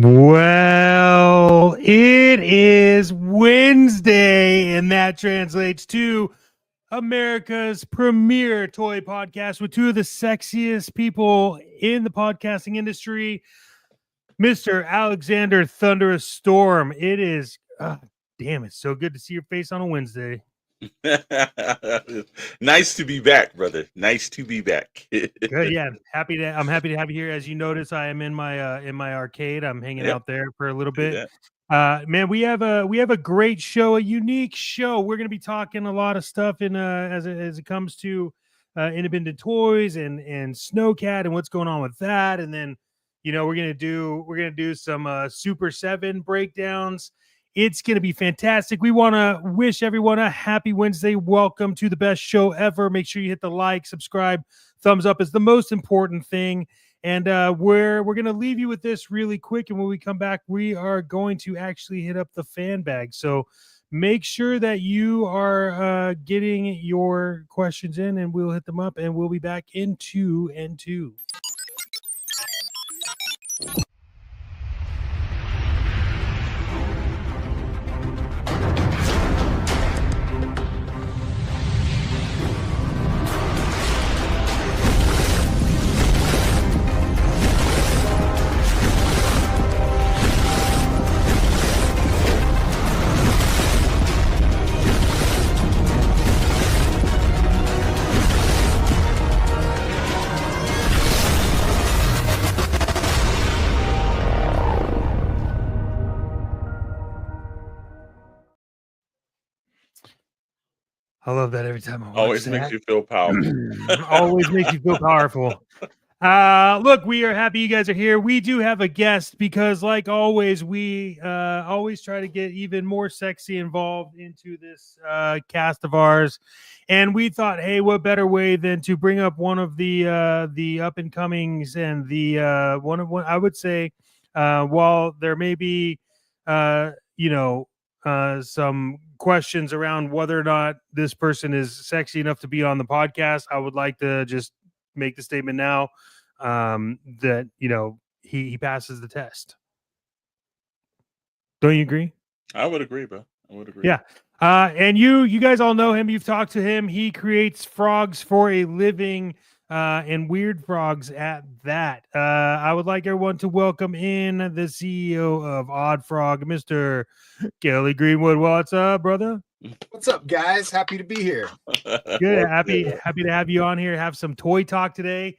Well, it is Wednesday, and that translates to America's premier toy podcast with two of the sexiest people in the podcasting industry, Mr. Alexander Thunderous Storm. It is, damn, it's so good to see your face on a Wednesday. Nice to be back, brother. Nice to be back. Good, yeah. I'm happy to have you here. As you notice, I am in my arcade. I'm hanging out there for a little bit. Man, we have a great show, a unique show. We're going to be talking a lot of stuff in as it comes to independent toys and Snowcat and what's going on with that. And then, we're gonna do some Super 7 breakdowns. It's going to be fantastic. We want to wish everyone a happy Wednesday. Welcome to the best show ever. Make sure you hit the like, subscribe, thumbs up is the most important thing. And we're going to leave you with this really quick. And when we come back, we are going to actually hit up the fan bag. So make sure that you are getting your questions in, and we'll hit them up, and we'll be back in 2 and 2. I love that every time I watch Always that. makes you feel powerful. Always makes you feel powerful. Look, we are happy you guys are here. We do have a guest because, like always, we always try to get even more sexy involved into this cast of ours. And we thought, hey, what better way than to bring up one of the up and comings and the one I would say, while there may be some questions around whether or not this person is sexy enough to be on the podcast, I would like to just make the statement now that he passes the test. Don't you agree? I would agree, bro. I would agree. Yeah. And you guys all know him. You've talked to him. He creates frogs for a living, and weird frogs at that. I would like everyone to welcome in the CEO of Odd Frog, Mr. Kelly Greenwood. What's up, brother? What's up, guys? Happy to be here. Good. Happy to have you on here. Have some toy talk today.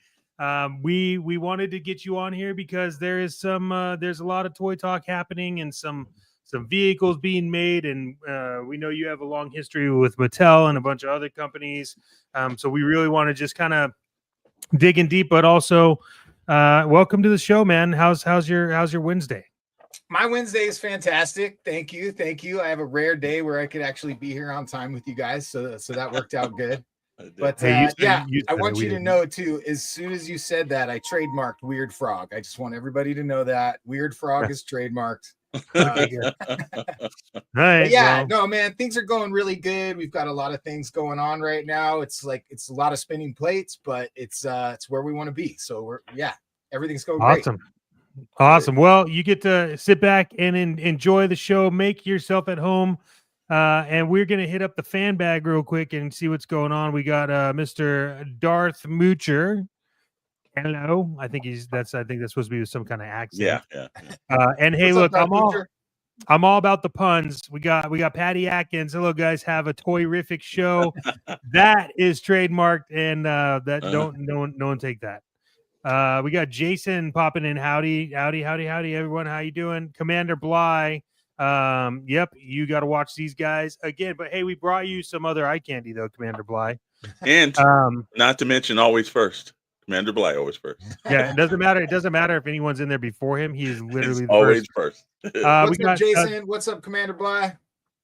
We wanted to get you on here because there's a lot of toy talk happening and some vehicles being made, and we know you have a long history with Mattel and a bunch of other companies. So we really want to just kind of dig in deep, but also welcome to the show, man. How's your Wednesday? My Wednesday is fantastic. Thank you. I have a rare day where I could actually be here on time with you guys, so that worked out good. But I want you to know too, as soon as you said that, I trademarked Weird Frog. I just want everybody to know that Weird Frog is trademarked. No, man, things are going really good. We've got a lot of things going on right now. It's a lot of spinning plates, but it's where we want to be. So everything's going awesome. Great. Awesome. Well, you get to sit back and enjoy the show. Make yourself at home. And we're going to hit up the fan bag real quick and see what's going on. We got Mr. Darth Moocher. Hello. I think that's supposed to be some kind of accent. Yeah. And hey, what's look, up, I'm all about the puns. We got Patty Atkins. Hello, guys. Have a toy-rific show. That is trademarked, and that no one take that. We got Jason popping in. Howdy, everyone. How you doing? Commander Bly. Yep, you got to watch these guys again. But hey, we brought you some other eye candy though, Commander Bly. And not to mention, always first. Commander Bly, always first. Yeah, it doesn't matter. It doesn't matter if anyone's in there before him. He is literally always first. What's up, Jason? What's up, Commander Bly?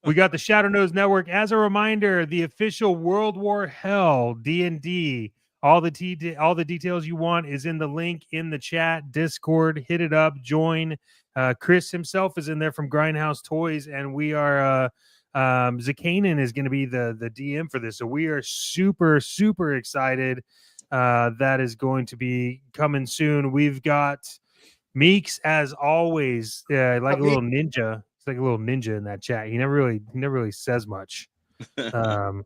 We got the Shadow Nose Network. As a reminder, the official World War Hell D&D. All the details you want is in the link in the chat, Discord. Hit it up, join. Chris himself is in there from Grindhouse Toys, and we are Zakanin is going to be the DM for this. So we are super, super excited. That is going to be coming soon. We've got Meeks, as always, like a little ninja. It's like a little ninja in that chat. He never really says much. And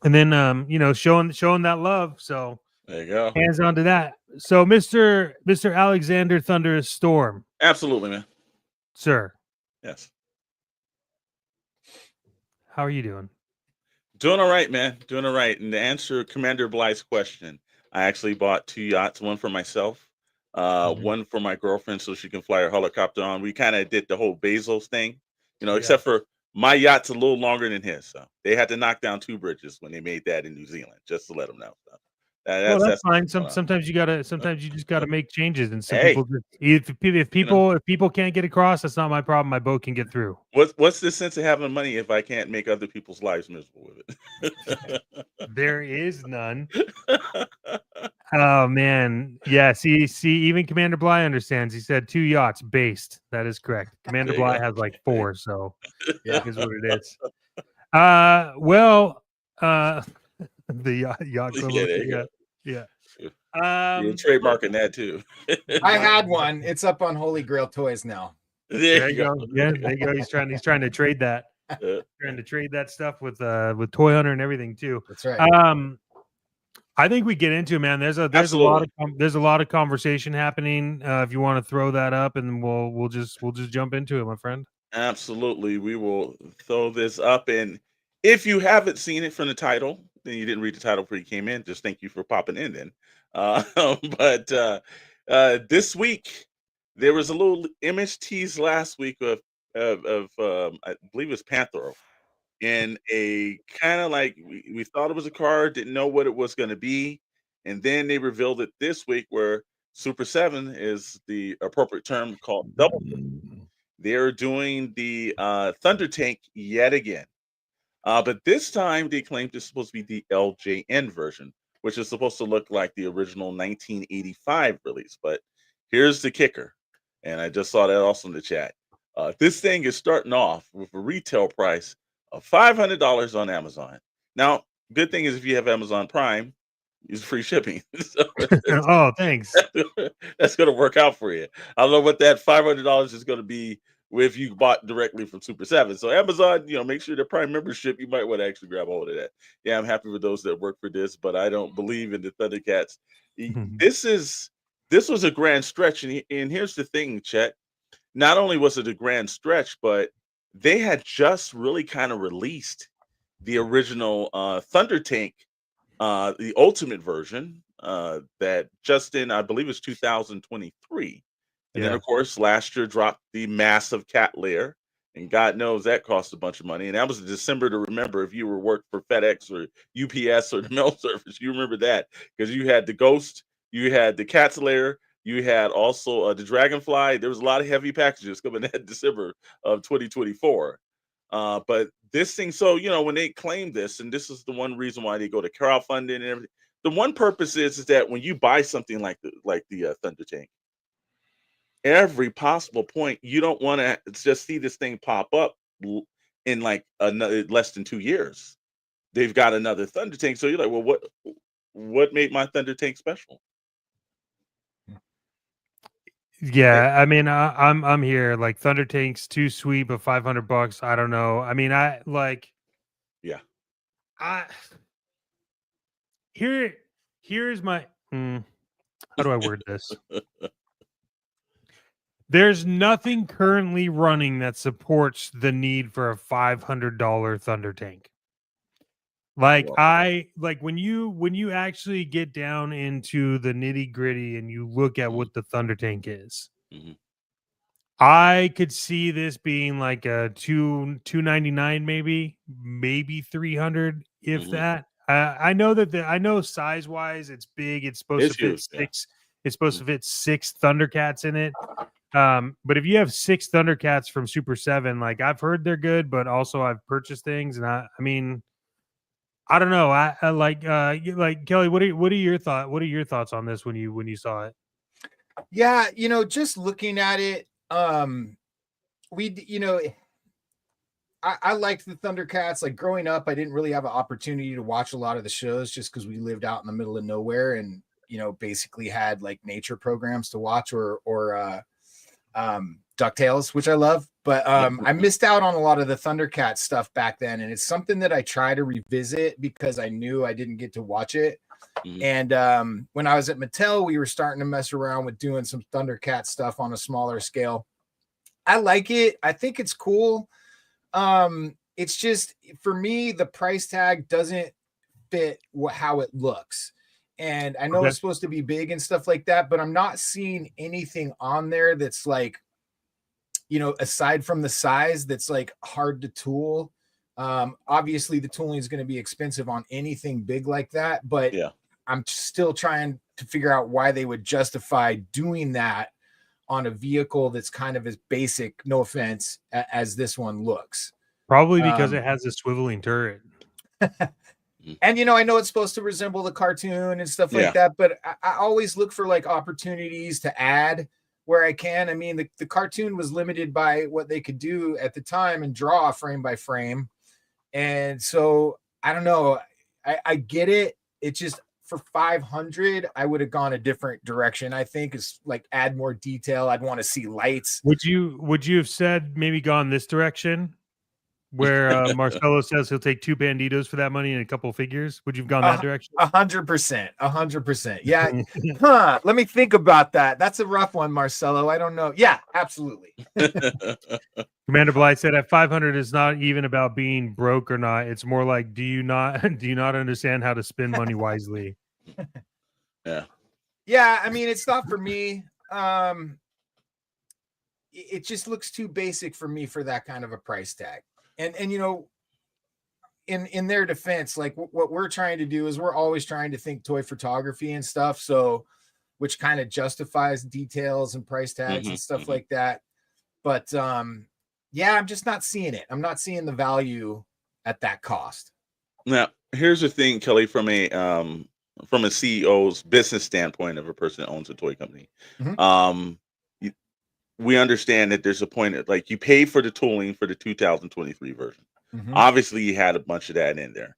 then you know, showing that love. So there you go. Hands on to that. So Mr. Alexander Thunderous Storm. Absolutely, man. Sir. Yes. How are you doing? Doing all right, man. Doing all right. And to answer Commander Blythe's question, I actually bought 2 yachts, one for myself, one for my girlfriend so she can fly her helicopter on. We kind of did the whole Bezos thing, you know, except for my yacht's a little longer than his. So they had to knock down 2 bridges when they made that in New Zealand, just to let them know. So that's fine. Sometimes you just gotta make changes, and some people if people can't get across, that's not my problem. My boat can get through. What's the sense of having money if I can't make other people's lives miserable with it? There is none. Oh man, yeah. See, even Commander Bly understands. He said 2 yachts based. That is correct. Commander Bly has like 4, so yeah, is what it is. The yacht club. Yeah. You're trademarking that too. I had one. It's up on Holy Grail Toys now. There you go. Yeah, there you go. He's trying to trade that. Trying to trade that stuff with Toy Hunter and everything too. That's right. I think we get into it, man. There's a lot of conversation happening. If you want to throw that up, and we'll just jump into it, my friend. Absolutely, we will throw this up, and if you haven't seen it from the title, then you didn't read the title before you came in. Just thank you for popping in. Then, but this week there was a little image tease last week of I believe it was Panthro, in a kind of like we thought it was a card, didn't know what it was going to be, and then they revealed it this week where Super 7 is the appropriate term called double. They're doing the Thundertank yet again. But this time they claimed it's supposed to be the LJN version, which is supposed to look like the original 1985 release. But here's the kicker, and I just saw that also in the chat. This thing is starting off with a retail price of $500 on Amazon. Now, good thing is if you have Amazon Prime, it's free shipping. So oh, thanks. That's going to work out for you. I don't know what that $500 is going to be if you bought directly from Super 7. So Amazon, you know, make sure the Prime membership, you might want to actually grab a hold of that. Yeah, I'm happy with those that work for this, but I don't believe in the Thundercats. This was a grand stretch, and here's the thing, Chet. Not only was it a grand stretch, but they had just really kind of released the original Thundertank, the ultimate version, that just in, I believe it's 2023. And then, of course, last year dropped the massive cat lair, and God knows that cost a bunch of money. And that was December to remember if you were worked for FedEx or UPS or the mail service. You remember that because you had the Ghost, you had the cat's lair, you had also the Dragonfly. There was a lot of heavy packages coming that December of 2024. But this thing, so, you know, when they claim this, and this is the one reason why they go to crowdfunding and everything, the one purpose is that when you buy something like the Thundertank, every possible point, you don't want to just see this thing pop up in like another less than 2 years. They've got another Thundertank, so you're like, well, what made my Thundertank special? Yeah, I mean, I'm here. Like Thundertank's too sweet, but $500. I don't know. I mean, here's my. How do I word this? There's nothing currently running that supports the need for a $500 Thundertank. Like when you actually get down into the nitty gritty and you look at what the Thundertank is, I could see this being like a $299, maybe $300, if that. I know that size wise it's big. It's supposed to fit six. It's supposed to fit 6 Thundercats in it. But if you have 6 Thundercats from Super 7, like I've heard they're good, but also I've purchased things, and I mean, I don't know. I like Kelly. What are your thoughts? What are your thoughts on this when you saw it? Yeah, you know, just looking at it, I liked the Thundercats. Like growing up, I didn't really have an opportunity to watch a lot of the shows just because we lived out in the middle of nowhere, and basically had like nature programs to watch or DuckTales, which I love, but I missed out on a lot of the Thundercats stuff back then, and it's something that I try to revisit because I knew I didn't get to watch it. And when I was at Mattel, we were starting to mess around with doing some Thundercat stuff on a smaller scale. I like it. I think it's cool. It's just, for me, the price tag doesn't fit how it looks. And I know it's supposed to be big and stuff like that, but I'm not seeing anything on there that's like, aside from the size, that's like hard to tool. Obviously the tooling is going to be expensive on anything big like that, but I'm still trying to figure out why they would justify doing that on a vehicle that's kind of as basic, no offense, as this one looks. Probably because it has a swiveling turret. And, I know it's supposed to resemble the cartoon and stuff like that, but I always look for like opportunities to add where I can. I mean, the cartoon was limited by what they could do at the time and draw frame by frame. And so I don't know. I get it. It just, for 500, I would have gone a different direction. I think is like add more detail. I'd want to see lights. Would you have said maybe gone this direction? Where Marcelo says he'll take 2 banditos for that money and a couple of figures. Would you have gone that direction? 100%. Yeah. Let me think about that. That's a rough one, Marcelo. I don't know. Yeah, absolutely. Commander Blythe said at 500 is not even about being broke or not. It's more like, do you not understand how to spend money wisely? Yeah. I mean, it's not for me. It just looks too basic for me for that kind of a price tag. And in their defense, like what we're trying to do is we're always trying to think toy photography and stuff, so which kind of justifies details and price tags and stuff like that. But I'm just not seeing it. I'm not seeing the value at that cost. Now, here's the thing, Kelly, from a CEO's business standpoint of a person that owns a toy company. We understand that there's a point of, like, you pay for the tooling for the 2023 version. Obviously, you had a bunch of that in there.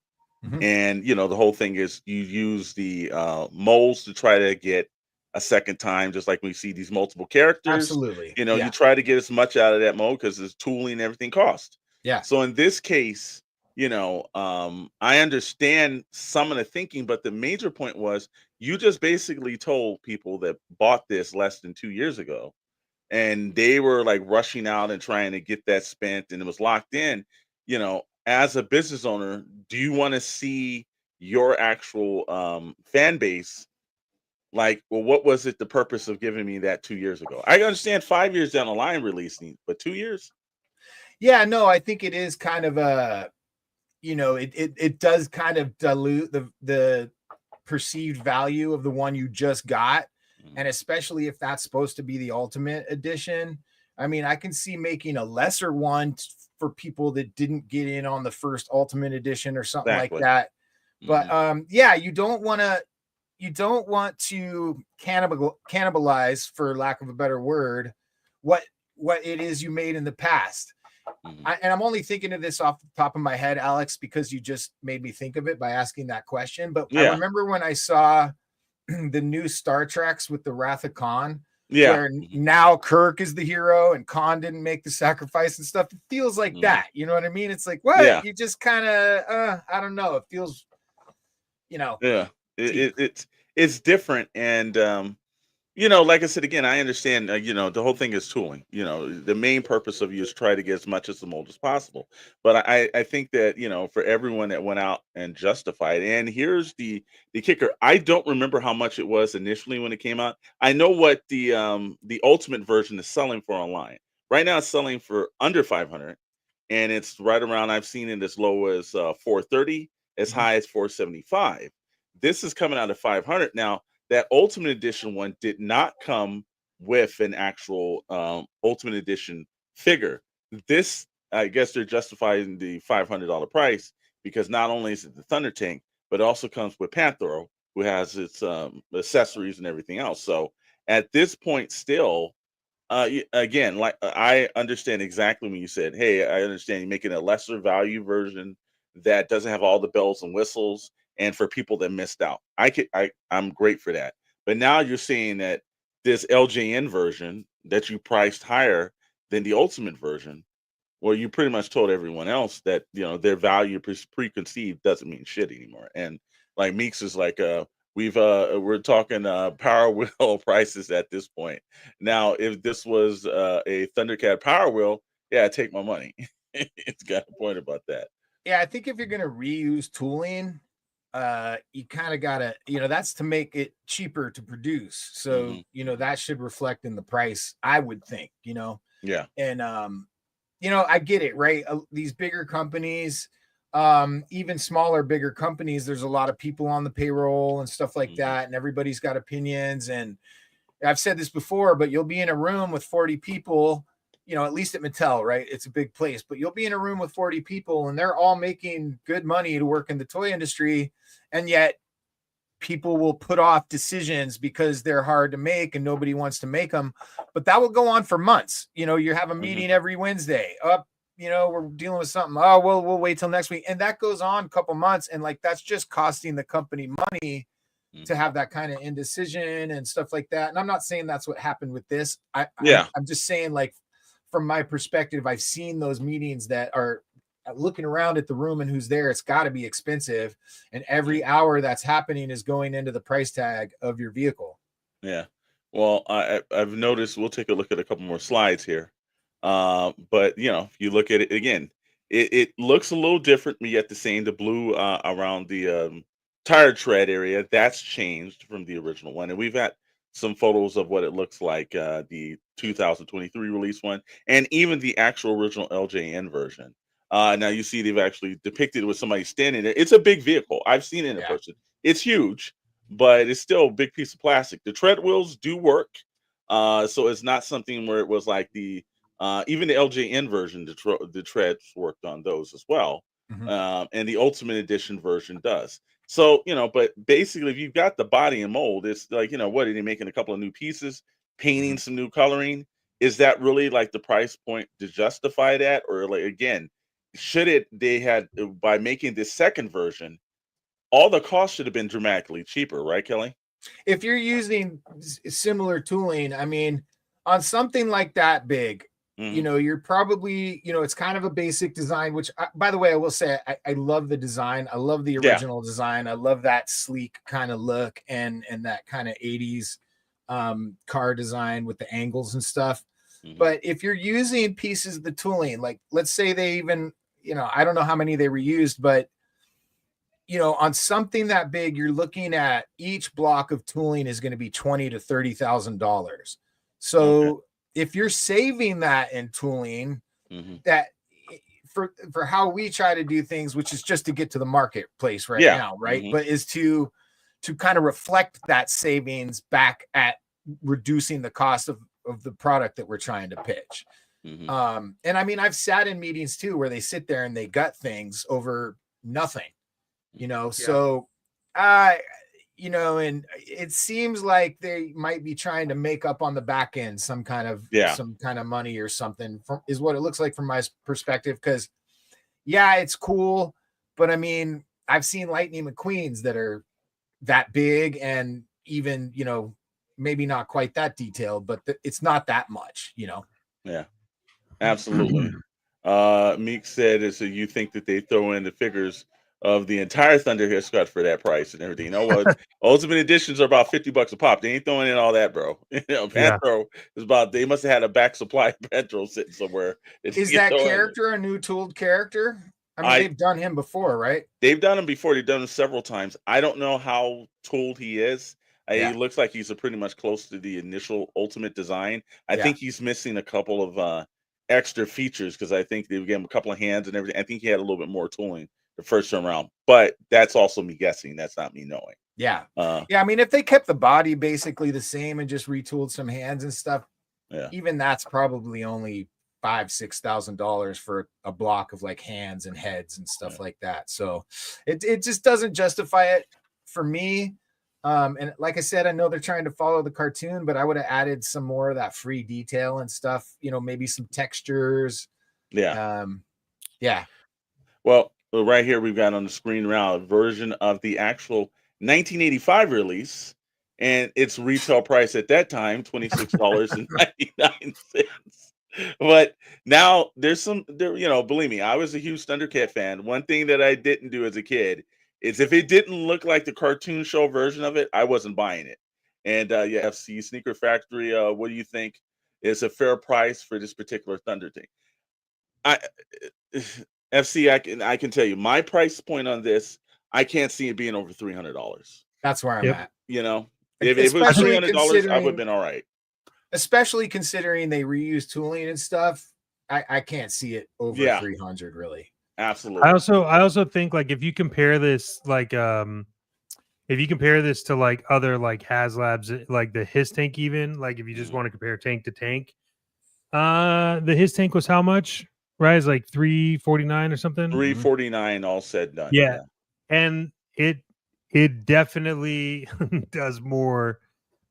And, the whole thing is you use the molds to try to get a second time, just like we see these multiple characters. Absolutely. You try to get as much out of that mold because there's tooling and everything cost. Yeah. So in this case, I understand some of the thinking, but the major point was you just basically told people that bought this less than 2 years ago, and they were like rushing out and trying to get that spent, and it was locked in. As a business owner, do you want to see your actual fan base like, well, what was it the purpose of giving me that 2 years ago? I understand 5 years down the line releasing, but 2 years? Yeah, no, I think it is kind of a, it does kind of dilute the perceived value of the one you just got. And especially if that's supposed to be the ultimate edition. I mean, I can see making a lesser one for people that didn't get in on the first ultimate edition or something like that. But you don't want to cannibalize, for lack of a better word, what it is you made in the past. And I'm only thinking of this off the top of my head, Alex, because you just made me think of it by asking that question. But I remember when I saw the new Star Treks with the Wrath of Khan, where now Kirk is the hero and Khan didn't make the sacrifice and stuff. It feels like that. You know what I mean? It's like, what? Yeah. You just kind of, I don't know. It feels, it's different. And, like I said, again, I understand, the whole thing is tooling. The main purpose of you is try to get as much as the mold as possible. But I think that, for everyone that went out and justified, and here's the kicker. I don't remember how much it was initially when it came out. I know what the ultimate version is selling for online. Right now it's selling for under 500, and it's right around, I've seen it as low as 430, as high as 475. This is coming out at 500. Now, that Ultimate Edition one did not come with an actual Ultimate Edition figure. This, I guess they're justifying the $500 price because not only is it the Thunder Tank, but it also comes with Panthro, who has its accessories and everything else. So at this point still, again, like, I understand exactly when you said, hey, I understand you're making a lesser value version that doesn't have all the bells and whistles. and for people that missed out. I'm great for that. But now you're seeing that this LJN version that you priced higher than the ultimate version, well, you pretty much told everyone else that, you know, their value preconceived doesn't mean shit anymore. And like Meeks is like, we're talking Power Wheel prices at this point. Now, if this was a Thundercat Power Wheel, yeah, take my money. It's got a point about that. Yeah, I think if you're gonna reuse tooling, you kind of gotta, you know, that's to make it cheaper to produce. So, you know, that should reflect in the price, I would think, you know. Yeah. And you know, I get it, right? These bigger companies, even smaller, bigger companies, there's a lot of people on the payroll and stuff like that, and everybody's got opinions. And I've said this before, but you'll be in a room with 40 people, you know, at least at Mattel, right? It's a big place, but you'll be in a room with 40 people and they're all making good money to work in the toy industry. And yet people will put off decisions because they're hard to make and nobody wants to make them. But that will go on for months. You know, you have a meeting every Wednesday. You know, we're dealing with something. Oh, well, we'll wait till next week. And that goes on a couple months. And like, that's just costing the company money to have that kind of indecision and stuff like that. And I'm not saying that's what happened with this. I'm just saying, like, from my perspective, I've seen those meetings that are looking around at the room and who's there. It's got to be expensive. And every hour that's happening is going into the price tag of your vehicle. Yeah. Well, I've noticed, we'll take a look at a couple more slides here. But, you know, if you look at it again, it looks a little different, but yet the same. The blue around the tire tread area, that's changed from the original one. And we've had some photos of what it looks like, the 2023 release one, and even the actual original LJN version. Now you see they've actually depicted with somebody standing there. It's a big vehicle. I've seen it in person. It's huge, but it's still a big piece of plastic. The tread wheels do work. So it's not something where it was like the even the LJN version, the treads worked on those as well. And the Ultimate Edition version does. So, you know, but basically, if you've got the body and mold, it's like, you know, what are they making? A couple of new pieces, painting some new coloring? Is that really like the price point to justify that? Or like, again, they had, by making this second version, all the costs should have been dramatically cheaper, right, Kelly? If you're using similar tooling, I mean, on something like that big, you know, you're probably, you know, it's kind of a basic design, which, by the way, I will say, I love the design. I love the original design. I love that sleek kind of look and that kind of 80s car design with the angles and stuff. But if you're using pieces of the tooling, like, let's say they even, you know, I don't know how many they reused, but, you know, on something that big, you're looking at each block of tooling is going to be $20,000 to $30,000. So if you're saving that in tooling, that for how we try to do things, which is just to get to the marketplace right now, right? But is to kind of reflect that savings back at reducing the cost of the product that we're trying to pitch. And I mean, I've sat in meetings too where they sit there and they gut things over nothing, you know. So you know, and it seems like they might be trying to make up on the back end some kind of money or something, is what it looks like from my perspective. Because it's cool, but I mean, I've seen Lightning McQueens that are that big and even, you know, maybe not quite that detailed, but it's not that much, you know. Yeah, absolutely. Meek said, so you think that they throw in the figures of the entire Thundercats cut for that price and everything? You know what? Ultimate editions are about $50 a pop. They ain't throwing in all that, bro. You know, Pantro is about, they must have had a back supply of Pantro sitting somewhere. Is that character a new tooled character? I mean, they've done him before, right? They've done him before. They've done him several times. I don't know how tooled he is. He looks like he's pretty much close to the initial Ultimate design. I think he's missing a couple of extra features, because I think they gave him a couple of hands and everything. I think he had a little bit more tooling the first time around, but that's also me guessing. That's not me knowing. I mean, if they kept the body basically the same and just retooled some hands and stuff, even that's probably only $5,000-$6,000 for a block of like hands and heads and stuff like that. So it just doesn't justify it for me. And like I said, I know they're trying to follow the cartoon, but I would have added some more of that free detail and stuff, you know, maybe some textures. Well, right here we've got on the screen now a version of the actual 1985 release, and its retail price at that time $26.99. But now there's some there, believe me, I was a huge Thundercat fan. One thing that I didn't do as a kid is if it didn't look like the cartoon show version of it, I wasn't buying it. And yeah, FC Sneaker Factory, what do you think is a fair price for this particular Thunder Tank? I FC, I can tell you my price point on this. I can't see it being over $300. That's where I'm at. If it was $300, I would have been all right. Especially considering they reuse tooling and stuff, I can't see it over 300 really. Absolutely. I also think like if you compare this like if you compare this to like other like HasLabs, like the His Tank, even like if you just want to compare tank to tank, the His Tank was how much? Right, it's like $349 or something. $349 all said done. Yeah. And it definitely does more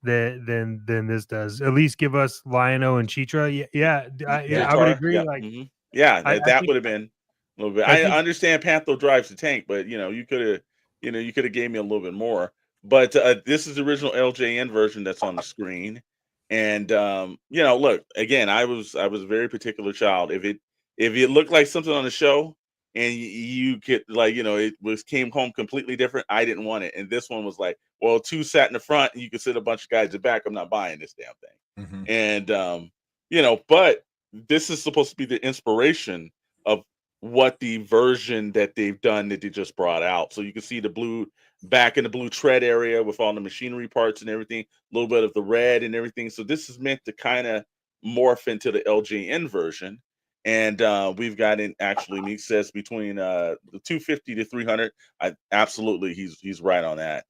than this does. At least give us Lion-O and Chitra. I would agree. That would have been a little bit. I understand Panther drives the tank, but you could have gave me a little bit more. But this is the original LJN version that's on the screen. And look, again, I was a very particular child. If it looked like something on the show and you could it came home completely different, I didn't want it. And this one was like, well, two sat in the front and you could sit a bunch of guys in the back. I'm not buying this damn thing. And but this is supposed to be the inspiration of what the version that they've done that they just brought out. So you can see the blue back in the blue tread area with all the machinery parts and everything, a little bit of the red and everything. So this is meant to kind of morph into the LJN version. And we've got in actually Meek says between the 250 to 300. Absolutely he's right on that.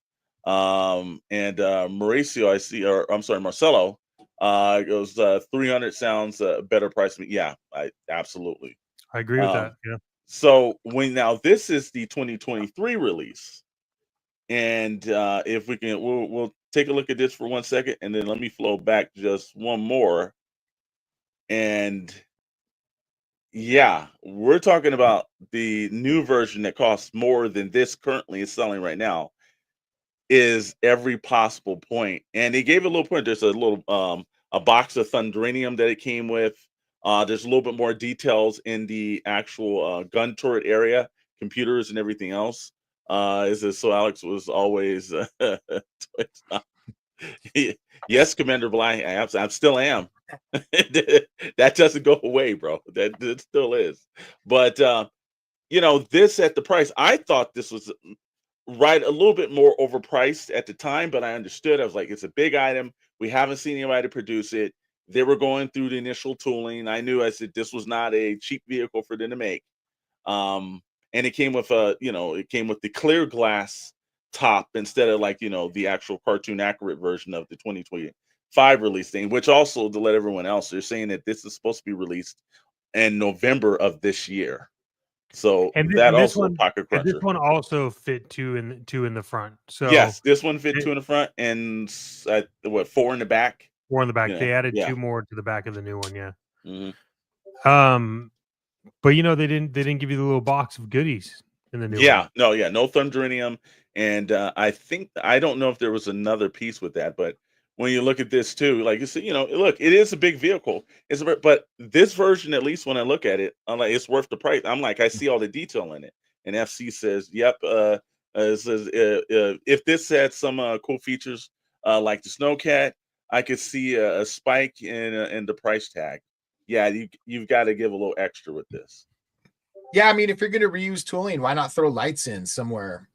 And Mauricio, I see, or I'm sorry, Marcelo goes 300 sounds better price to me. Yeah, I absolutely. I agree with that. Yeah. So now this is the 2023 release. And if we can we'll take a look at this for 1 second and then let me flow back just one more. And yeah, we're talking about the new version that costs more than this currently is selling right now. Is every possible point. And they gave a little point. There's a little a box of Thunderanium that it came with. There's a little bit more details in the actual gun turret area, computers and everything else. So Alex was always yes, Commander Bly, I still am. That doesn't go away, bro. That still is. But this at the price, I thought this was right a little bit more overpriced at the time, but I understood. I was like, it's a big item. We haven't seen anybody produce it. They were going through the initial tooling. I said this was not a cheap vehicle for them to make. And it came with the clear glass top instead of the actual cartoon accurate version of the 2025 release thing, which also, to let everyone else, they're saying that this is supposed to be released in November of this year. So this one also fit two in the front. So yes, this one fit two in the front and 4 in the back. 4 in the back. They added 2 more to the back of the new one. Yeah. Mm-hmm. But they didn't give you the little box of goodies in the new one. No Thunderanium. And I don't know if there was another piece with that, but when you look at this too, like you said, look, it is a big vehicle. But this version, at least when I look at it, I'm like, it's worth the price. I'm like, I see all the detail in it. And FC says, yep. It says if this had some cool features like the Snowcat, I could see a spike in the price tag. Yeah, you've got to give a little extra with this. Yeah, I mean, if you're going to reuse tooling, why not throw lights in somewhere,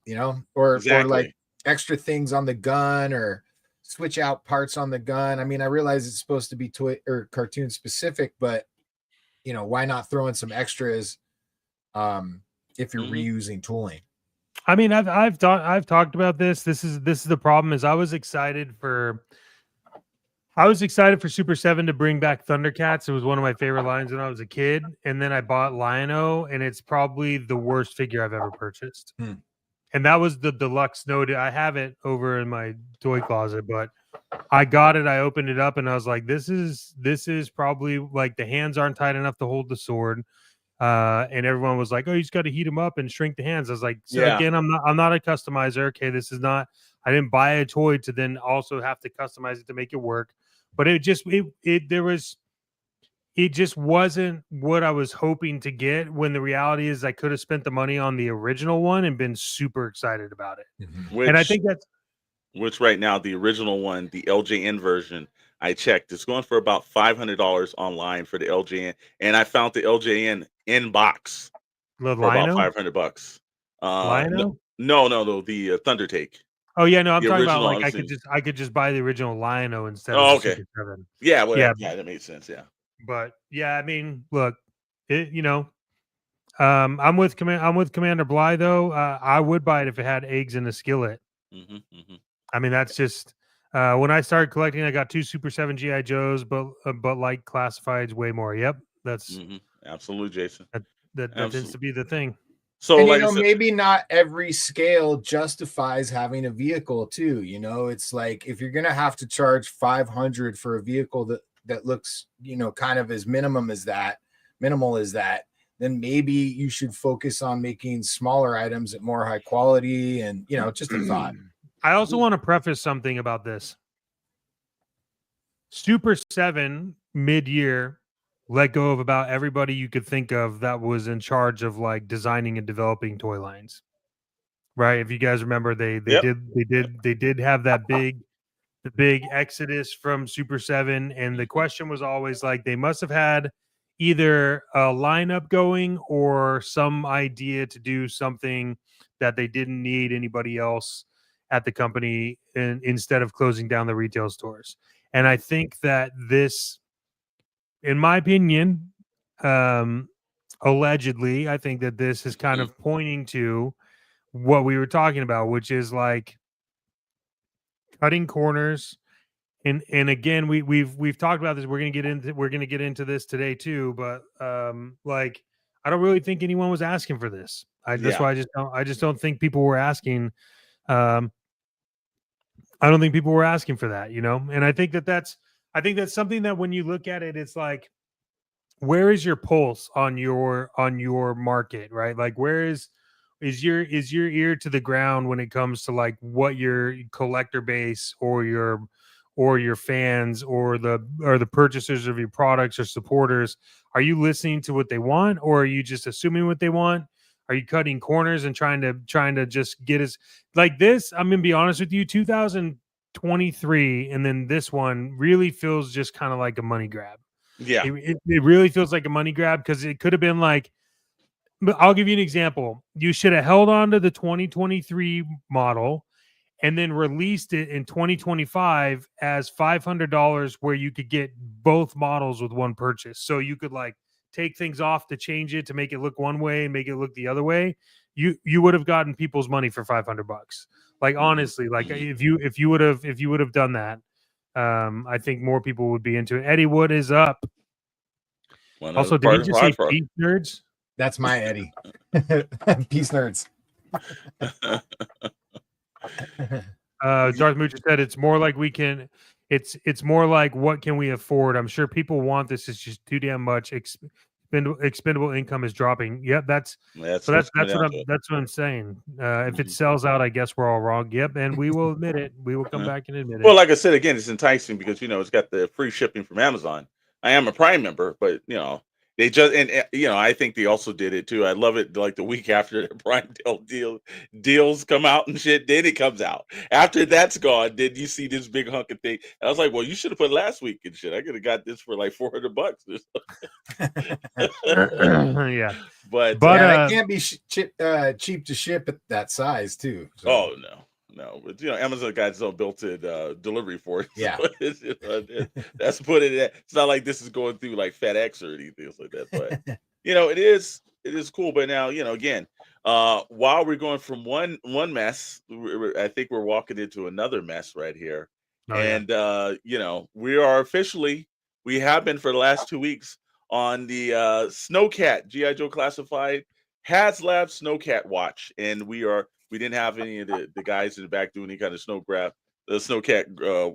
or like extra things on the gun or switch out parts on the gun. I mean, I realize it's supposed to be toy or cartoon specific, but why not throw in some extras if you're reusing tooling? I mean, I've talked about this. This is the problem is I was excited for Super 7 to bring back Thundercats. It was one of my favorite lines when I was a kid. And then I bought Lion-O, and it's probably the worst figure I've ever purchased. And that was the deluxe Snow. I have it over in my toy closet, but I got it. I opened it up, and I was like, this is probably like the hands aren't tight enough to hold the sword. and everyone was like, "Oh, you just got to heat them up and shrink the hands." I was like, "So Yeah. again, I'm not a customizer. Okay, this is not. I didn't buy a toy to then also have to customize it to make it work." But it just it just wasn't what I was hoping to get. When the reality is, I could have spent the money on the original one and been super excited about it. And I think that's which right now the original one, the LJN version, I checked. It's going for about $500 online for the LJN, and I found the LJN in box the for about Lino. $500. Lino? No, the Thundertake. Oh yeah, no, I'm The talking about original, like I could just buy the original Lino instead of Oh, the okay. Super 7. Yeah, well, Yeah. that made sense. Yeah. But yeah, I mean, look, it, I'm with Commander Bly though. I would buy it if it had eggs in the skillet. I mean, that's just when I started collecting, I got 2 Super 7 GI Joes, but like classifieds way more. Yep, that's absolutely, Jason. That tends to be the thing. So, and like maybe not every scale justifies having a vehicle too. You know, it's like if you're gonna have to charge 500 for a vehicle that looks, kind of as minimal as that, then maybe you should focus on making smaller items at more high quality. And just a thought. I also want to preface something about this. Super 7 mid-year let go of about everybody you could think of that was in charge of like designing and developing toy lines. Right? If you guys remember, they did have that big exodus from Super 7, and the question was always like they must have had either a lineup going or some idea to do something that they didn't need anybody else at the company instead of closing down the retail stores. And I think that this, in my opinion, allegedly, I think that this is kind of pointing to what we were talking about, which is like cutting corners. And again, we've talked about this. We're gonna get into this today too. But like, I don't really think anyone was asking for this. That's why I just don't think people were asking. I don't think people were asking for that, And I think that's something that when you look at it, it's like, where is your pulse on your market, right? Like, where is your ear to the ground when it comes to like what your collector base or your fans or the purchasers of your products or supporters, are you listening to what they want, or are you just assuming what they want? Are you cutting corners and trying to just get us like this? I'm gonna be honest with you, 2023, and then this one really feels just kind of like a money grab. Yeah, it really feels like a money grab, because it could have been like, I'll give you an example. You should have held on to the 2023 model and then released it in 2025 as $500, where you could get both models with one purchase. So you could like take things off to change it to make it look one way and make it look the other way. You would have gotten people's money for $500. Like, honestly, like if you would have done that, I think more people would be into it. Eddie, what is up? Also, did he just say peace nerds? That's my Eddie. Peace nerds. Darth Moocher said it's more like it's more like, what can we afford? I'm sure people want this. It's just too damn much. Expendable income is dropping. Yep, that's what I'm saying. If it sells out, I guess we're all wrong. Yep, and we will admit it. We will come back and admit it. Well, like I said, again, it's enticing because it's got the free shipping from Amazon. I am a Prime member, but they just, and I think they also did it too. I love it. Like the week after the Prime deals come out and shit, then it comes out. After that's gone, then you see this big hunk of thing. I was like, well, you should have put last week and shit. I could have got this for like $400 or something. Yeah, but it can't be cheap to ship at that size too. So. Oh no, but Amazon got its own built-in delivery for it. Yeah, so that's put it. It's not like this is going through like FedEx or anything like that. But it is cool. But now again, while we're going from one mess, I think we're walking into another mess right here. We have been for the last 2 weeks on the Snowcat GI Joe classified HasLab Snowcat watch, and we didn't have any of the guys in the back doing any kind of Snowcat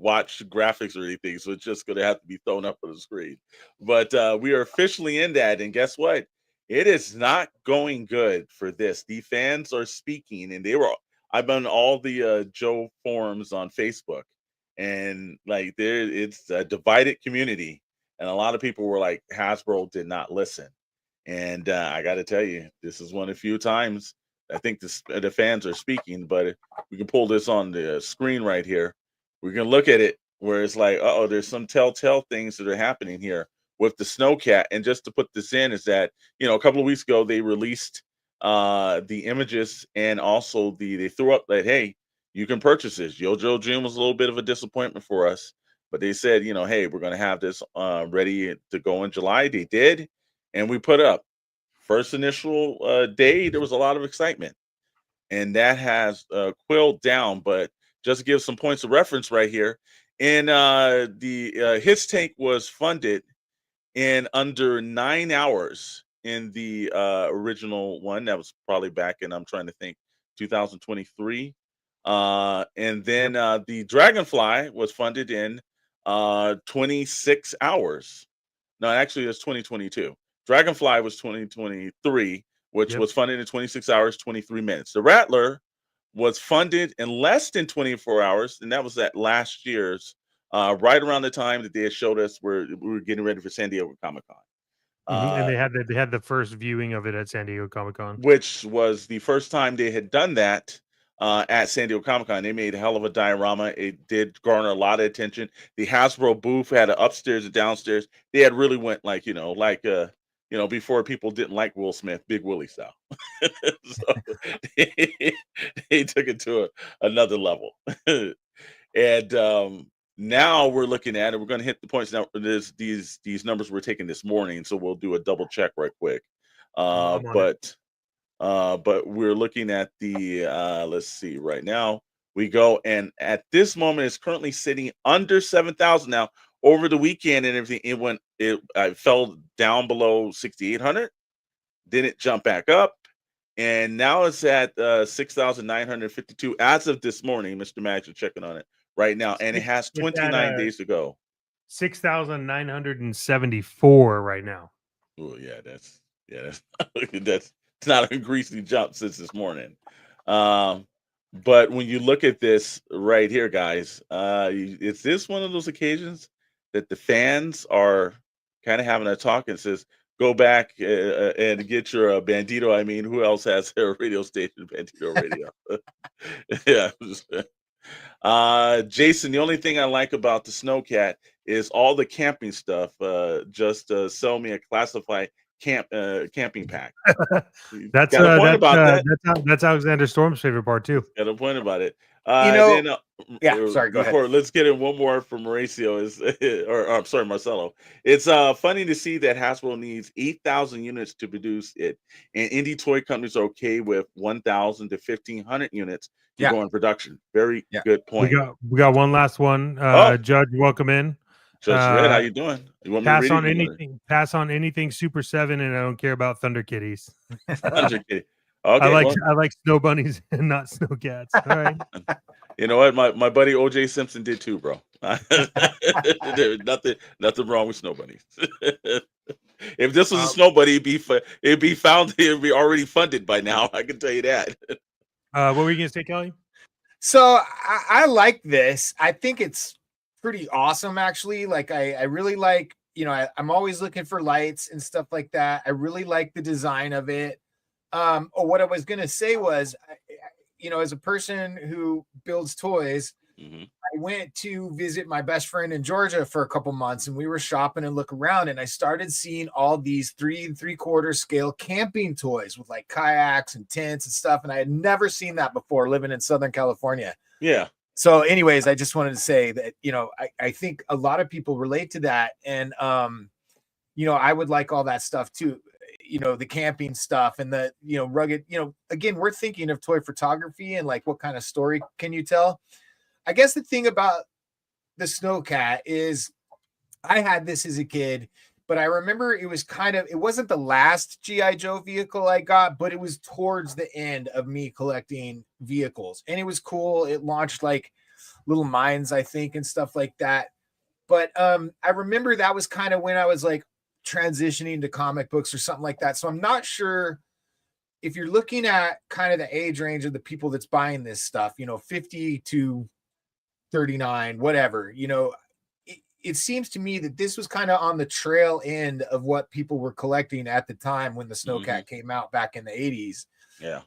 watch graphics or anything, so it's just going to have to be thrown up on the screen. But we are officially in that, and guess what? It is not going good for this. The fans are speaking, and I've been on all the Joe forums on Facebook, and like it's a divided community, and a lot of people were like, Hasbro did not listen. And I got to tell you, this is one of the few times I think the fans are speaking. But we can pull this on the screen right here. We can look at it where it's like, oh, there's some telltale things that are happening here with the Snowcat. And just to put this in is that, a couple of weeks ago they released the images, and also they threw up that, hey, you can purchase this. JoJo June was a little bit of a disappointment for us, but they said, hey, we're going to have this ready to go in July. They did, and we put up. First initial day, there was a lot of excitement, and that has quilled down. But just to give some points of reference right here, and his tank was funded in under 9 hours in the original one. That was probably back in, I'm trying to think, 2023. And then the Dragonfly was funded in 26 hours. No, actually, it's 2022. Dragonfly was 2023, which was funded in 26 hours, 23 minutes. The Rattler was funded in less than 24 hours, and that was at last year's, right around the time that they had showed us where we were getting ready for San Diego Comic-Con. And they had the first viewing of it at San Diego Comic-Con, which was the first time they had done that at San Diego Comic-Con. They made a hell of a diorama. It did garner a lot of attention. The Hasbro booth had an upstairs and downstairs. They had really went like, before people didn't like Will Smith, Big Willie style. So they took it to another level. And now we're looking at it. We're going to hit the points now. These numbers we're taking this morning, so we'll do a double check right quick. But we're looking at the let's see right now. We go, and at this moment it's currently sitting under 7,000. Now over the weekend and everything, it fell down below 6,800. Then it jumped back up, and now it's at 6,952 as of this morning. Mr. Max, you're checking on it right now, and it has 29 days to go. 6,974 right now. Oh yeah, that's that's not a greasy jump since this morning. But when you look at this right here, guys, is this one of those occasions that the fans are kind of having a talk and says, go back and get your Bandito. I mean, who else has a radio station? Bandito Radio. Yeah. Jason, the only thing I like about the Snowcat is all the camping stuff. Just sell me a classified camping pack. That's Alexander Storm's favorite part too. Got a point about it. Sorry, go ahead. Let's get in one more from Mauricio. I'm sorry, Marcelo. It's funny to see that Hasbro needs 8,000 units to produce it, and indie toy companies are okay with 1,000 to 1,500 units to go in production. Very good point. We got one last one. Judge, welcome in. Judge Red, how you doing? You want me pass on anything? Pass on anything Super 7, and I don't care about Thunder Kitties. Thunder Kitty. Okay, I like snow bunnies and not snow cats. All right. You know what? My buddy OJ Simpson did too, bro. There's nothing wrong with snow bunnies. If this was a snow bunny, it'd be already funded by now. I can tell you that. What were you gonna say, Kelly? So I like this. I think it's pretty awesome, actually. Like I really like, I'm always looking for lights and stuff like that. I really like the design of it. What I was gonna say was, as a person who builds toys, I went to visit my best friend in Georgia for a couple months, and we were shopping and look around, and I started seeing all these 3 3/4 scale camping toys with like kayaks and tents and stuff. And I had never seen that before living in Southern California. Yeah. So anyways, I just wanted to say that, I think a lot of people relate to that. And, I would like all that stuff too. The camping stuff and the, rugged, again, we're thinking of toy photography and like, what kind of story can you tell? I guess the thing about the Snowcat is I had this as a kid, but I remember it wasn't the last GI Joe vehicle I got, but it was towards the end of me collecting vehicles, and it was cool. It launched like little mines, I think, and stuff like that. But I remember that was kind of when I was like, transitioning to comic books or something like that. So I'm not sure if you're looking at kind of the age range of the people that's buying this stuff, 50 to 39, whatever, it seems to me that this was kind of on the trail end of what people were collecting at the time when the Snowcat came out back in the 80s. Yeah.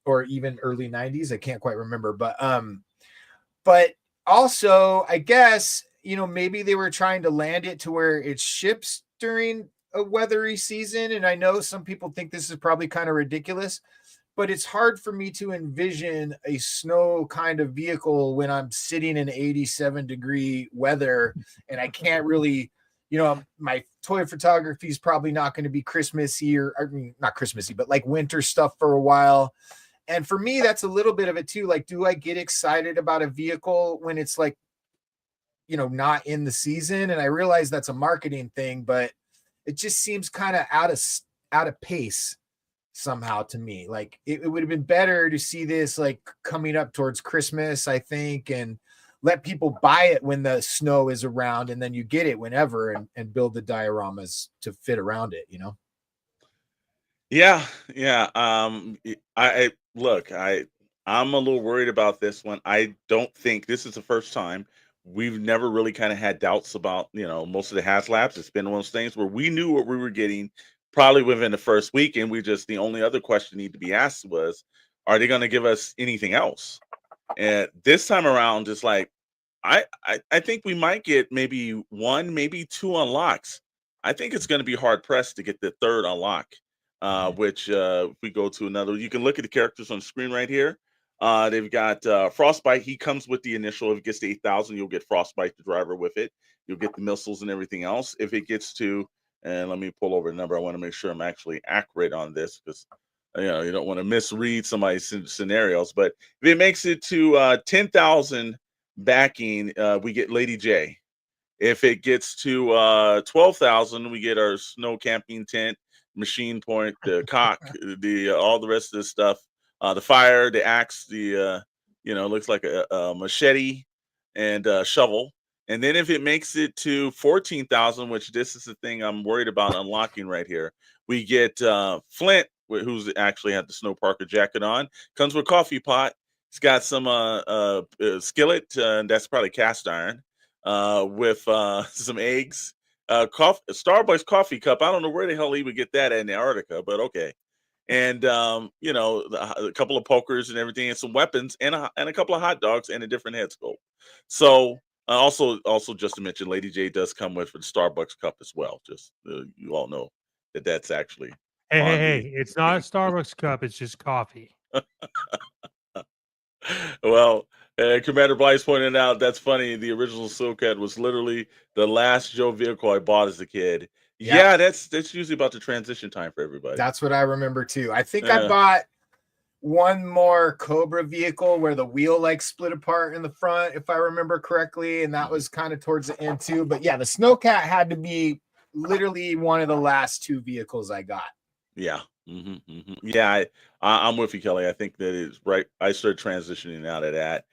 Or even early 90s. I can't quite remember, but also I guess, maybe they were trying to land it to where it ships during a weathery season. And I know some people think this is probably kind of ridiculous, but it's hard for me to envision a snow kind of vehicle when I'm sitting in 87-degree weather and I can't really, my toy photography is probably not going to be Christmassy not Christmassy, but like winter stuff for a while. And for me, that's a little bit of it too. Like, do I get excited about a vehicle when it's like, not in the season? And I realize that's a marketing thing, but it just seems kind of out of pace somehow to me. Like it would have been better to see this like coming up towards Christmas, I think, and let people buy it when the snow is around, and then you get it whenever and build the dioramas to fit around it, Yeah. I look, I'm a little worried about this one. I don't think this is the first time. We've never really kind of had doubts about, most of the HasLabs. It's been one of those things where we knew what we were getting probably within the first week, and the only other question need to be asked was, are they going to give us anything else? And this time around, just like I think we might get maybe one, maybe two unlocks. I think it's going to be hard pressed to get the third unlock. Which if we go to another, you can look at the characters on the screen right here. They've got Frostbite. He comes with the initial. If it gets to 8,000, you'll get Frostbite, the driver, with it. You'll get the missiles and everything else. If it gets to, and let me pull over the number. I want to make sure I'm actually accurate on this because you don't want to misread somebody's scenarios. But if it makes it to 10,000 backing, we get Lady J. If it gets to 12,000, we get our snow camping tent, machine point, the cock, the all the rest of the stuff, the fire, the axe, the looks like a machete and a shovel. And then if it makes it to 14,000, which this is the thing I'm worried about unlocking right here, we get Flint, who's actually had the Snow Parker jacket on, comes with coffee pot. It's got some skillet, that's probably cast iron, with some eggs, Starbucks coffee cup. I don't know where the hell he would get that in Antarctica, but okay. And a couple of pokers and everything, and some weapons, and a couple of hot dogs, and a different head sculpt. So also just to mention, Lady J does come with the Starbucks cup as well. Just you all know that's actually hey, it's not a Starbucks cup, it's just coffee. Well, Commander Blyce pointed out, that's funny. The original Snowcat was literally the last Joe vehicle I bought as a kid. Yep. Yeah, that's usually about the transition time for everybody. That's what I remember too. I think I bought one more Cobra vehicle where the wheel like split apart in the front, if I remember correctly, and that was kind of towards the end too. But yeah, the Snowcat had to be literally one of the last two vehicles I got. Yeah. Yeah, I'm with you, Kelly. I think that is right. I started transitioning out of that.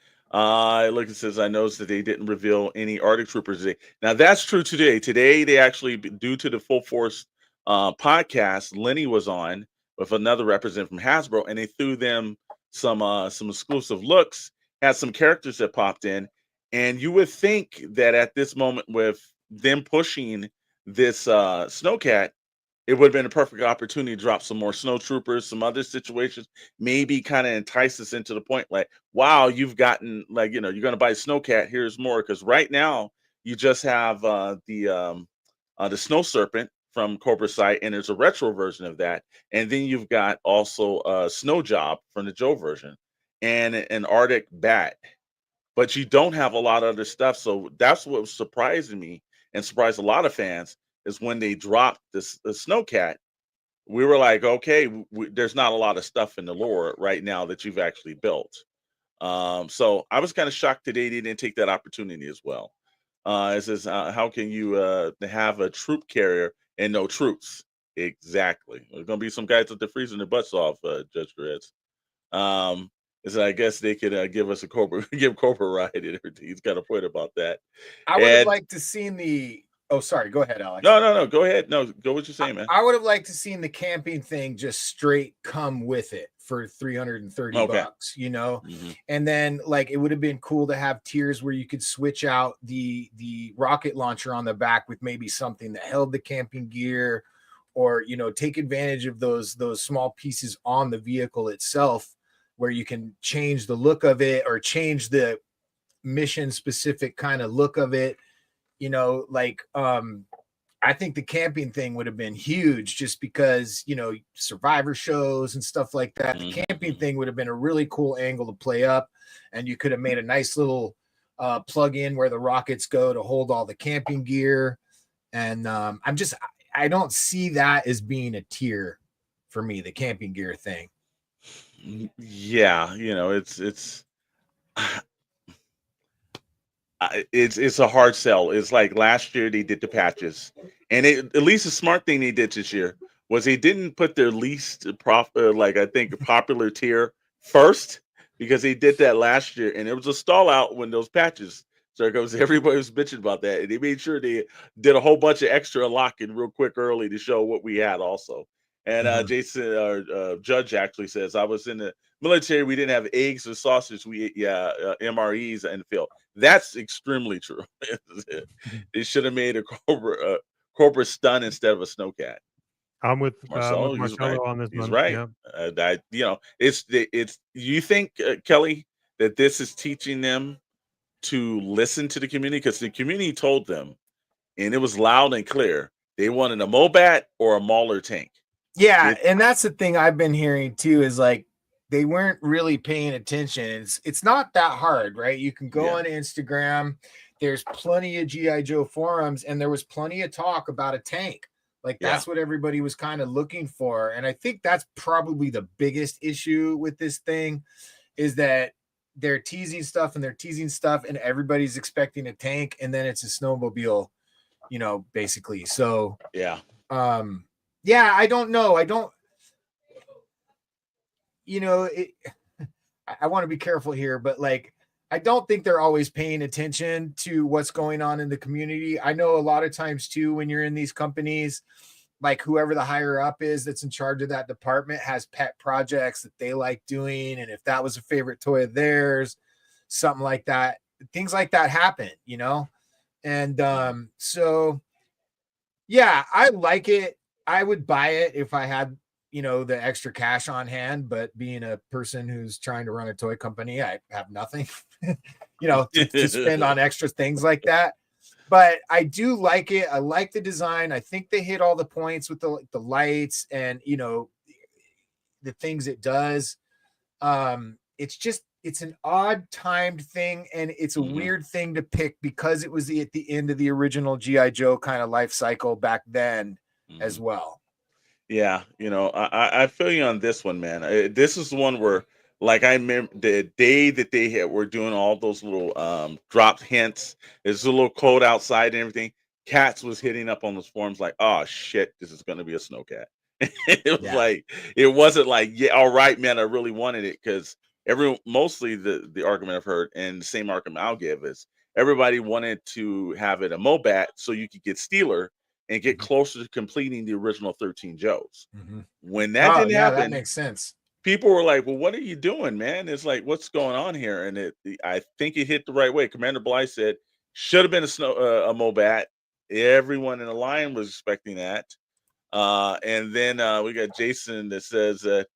Look, it says I noticed that they didn't reveal any Arctic Troopers today. Now that's true today. Today they actually, due to the Full Force podcast, Lenny was on with another representative from Hasbro, and they threw them some exclusive looks. Had some characters that popped in, and you would think that at this moment, with them pushing this Snowcat, it would have been a perfect opportunity to drop some more snow troopers, some other situations, maybe kind of entice us into the point like, wow, you've gotten, like, you're going to buy Snowcat, here's more. Because right now you just have the Snow Serpent from Cobra Sight, and there's a retro version of that. And then you've got also Snow Job from the Joe version and an Arctic Bat. But you don't have a lot of other stuff. So that's what was surprising me and surprised a lot of fans, is when they dropped the Snowcat, we were like, okay, there's not a lot of stuff in the lore right now that you've actually built. So I was kind of shocked today they didn't take that opportunity as well. It says, how can you have a troop carrier and no troops? Exactly. There's going to be some guys that they're freezing their butts off, Judge Dreads. So I guess they could give us a Cobra, give Cobra ride and everything. He's got a point about that. I would have liked to seen the Oh, sorry. Go ahead, Alex. No. Go ahead. No, go what you're saying, man. I would have liked to seen the camping thing just straight come with it for 330 bucks, you know? And then like it would have been cool to have tiers where you could switch out the rocket launcher on the back with maybe something that held the camping gear, or you know, take advantage of those small pieces on the vehicle itself where you can change the look of it or change the mission specific kind of look of it, you know, like I think the camping thing would have been huge just because, you know, survivor shows and stuff like that. The camping thing would have been a really cool angle to play up, and you could have made a nice little plug in where the rockets go to hold all the camping gear. And I don't see that as being a tier for me, the camping gear thing. Yeah, you know, it's a hard sell. It's like last year they did the patches, and at least the smart thing they did this year was they didn't put their least popular tier first, because they did that last year, and it was a stall out when those patches started, because everybody was bitching about that, and they made sure they did a whole bunch of extra unlocking real quick early to show what we had also. And Jason, our judge, actually says, I was in the military, we didn't have eggs or sausage, we ate MREs in the field. That's extremely true. They should have made a Cobra stun instead of a Snowcat. I'm with Marcelo Marcelo on this He's one. right. Yep. You know, it's you think, Kelly, that this is teaching them to listen to the community, because the community told them, and it was loud and clear, they wanted a Mobat or a Mauler tank. Yeah, and that's the thing I've been hearing too, is like they weren't really paying attention. It's not that hard, right? You can go on Instagram. There's plenty of GI Joe forums, and there was plenty of talk about a tank. Like that's what everybody was kind of looking for. And I think that's probably the biggest issue with this thing, is that they're teasing stuff and everybody's expecting a tank, and then it's a snowmobile, you know, basically. So I don't know. I want to be careful here, but like, I don't think they're always paying attention to what's going on in the community. I know a lot of times too, when you're in these companies, like whoever the higher up is that's in charge of that department has pet projects that they like doing. And if that was a favorite toy of theirs, something like that, things like that happen, you know? And so yeah, I like it. I would buy it if I had, you know, the extra cash on hand, but being a person who's trying to run a toy company, I have nothing, you know, to spend on extra things like that. But I do like it. I like the design. I think they hit all the points with the lights and, you know, the things it does. It's an odd timed thing, and it's a weird thing to pick because it was at the end of the original GI Joe kind of life cycle back then as well. Yeah, you know, I feel you on this one, man. This is the one where, like, I remember the day that they were doing all those little dropped hints. There's a little code outside and everything. Cats was hitting up on those forums like, "Oh shit, this is going to be a Snowcat." It was like, it wasn't like, yeah, all right, man, I really wanted it, because mostly the argument I've heard, and the same argument I'll give, is everybody wanted to have it a Mobat so you could get Steeler and get closer to completing the original 13 Joes. When that didn't happen, that makes sense. People were like, well, what are you doing, man? It's like, what's going on here? And I think it hit the right way. Commander Blythe said, should have been a Mobat. Everyone in the line was expecting that. And then we got Jason that says that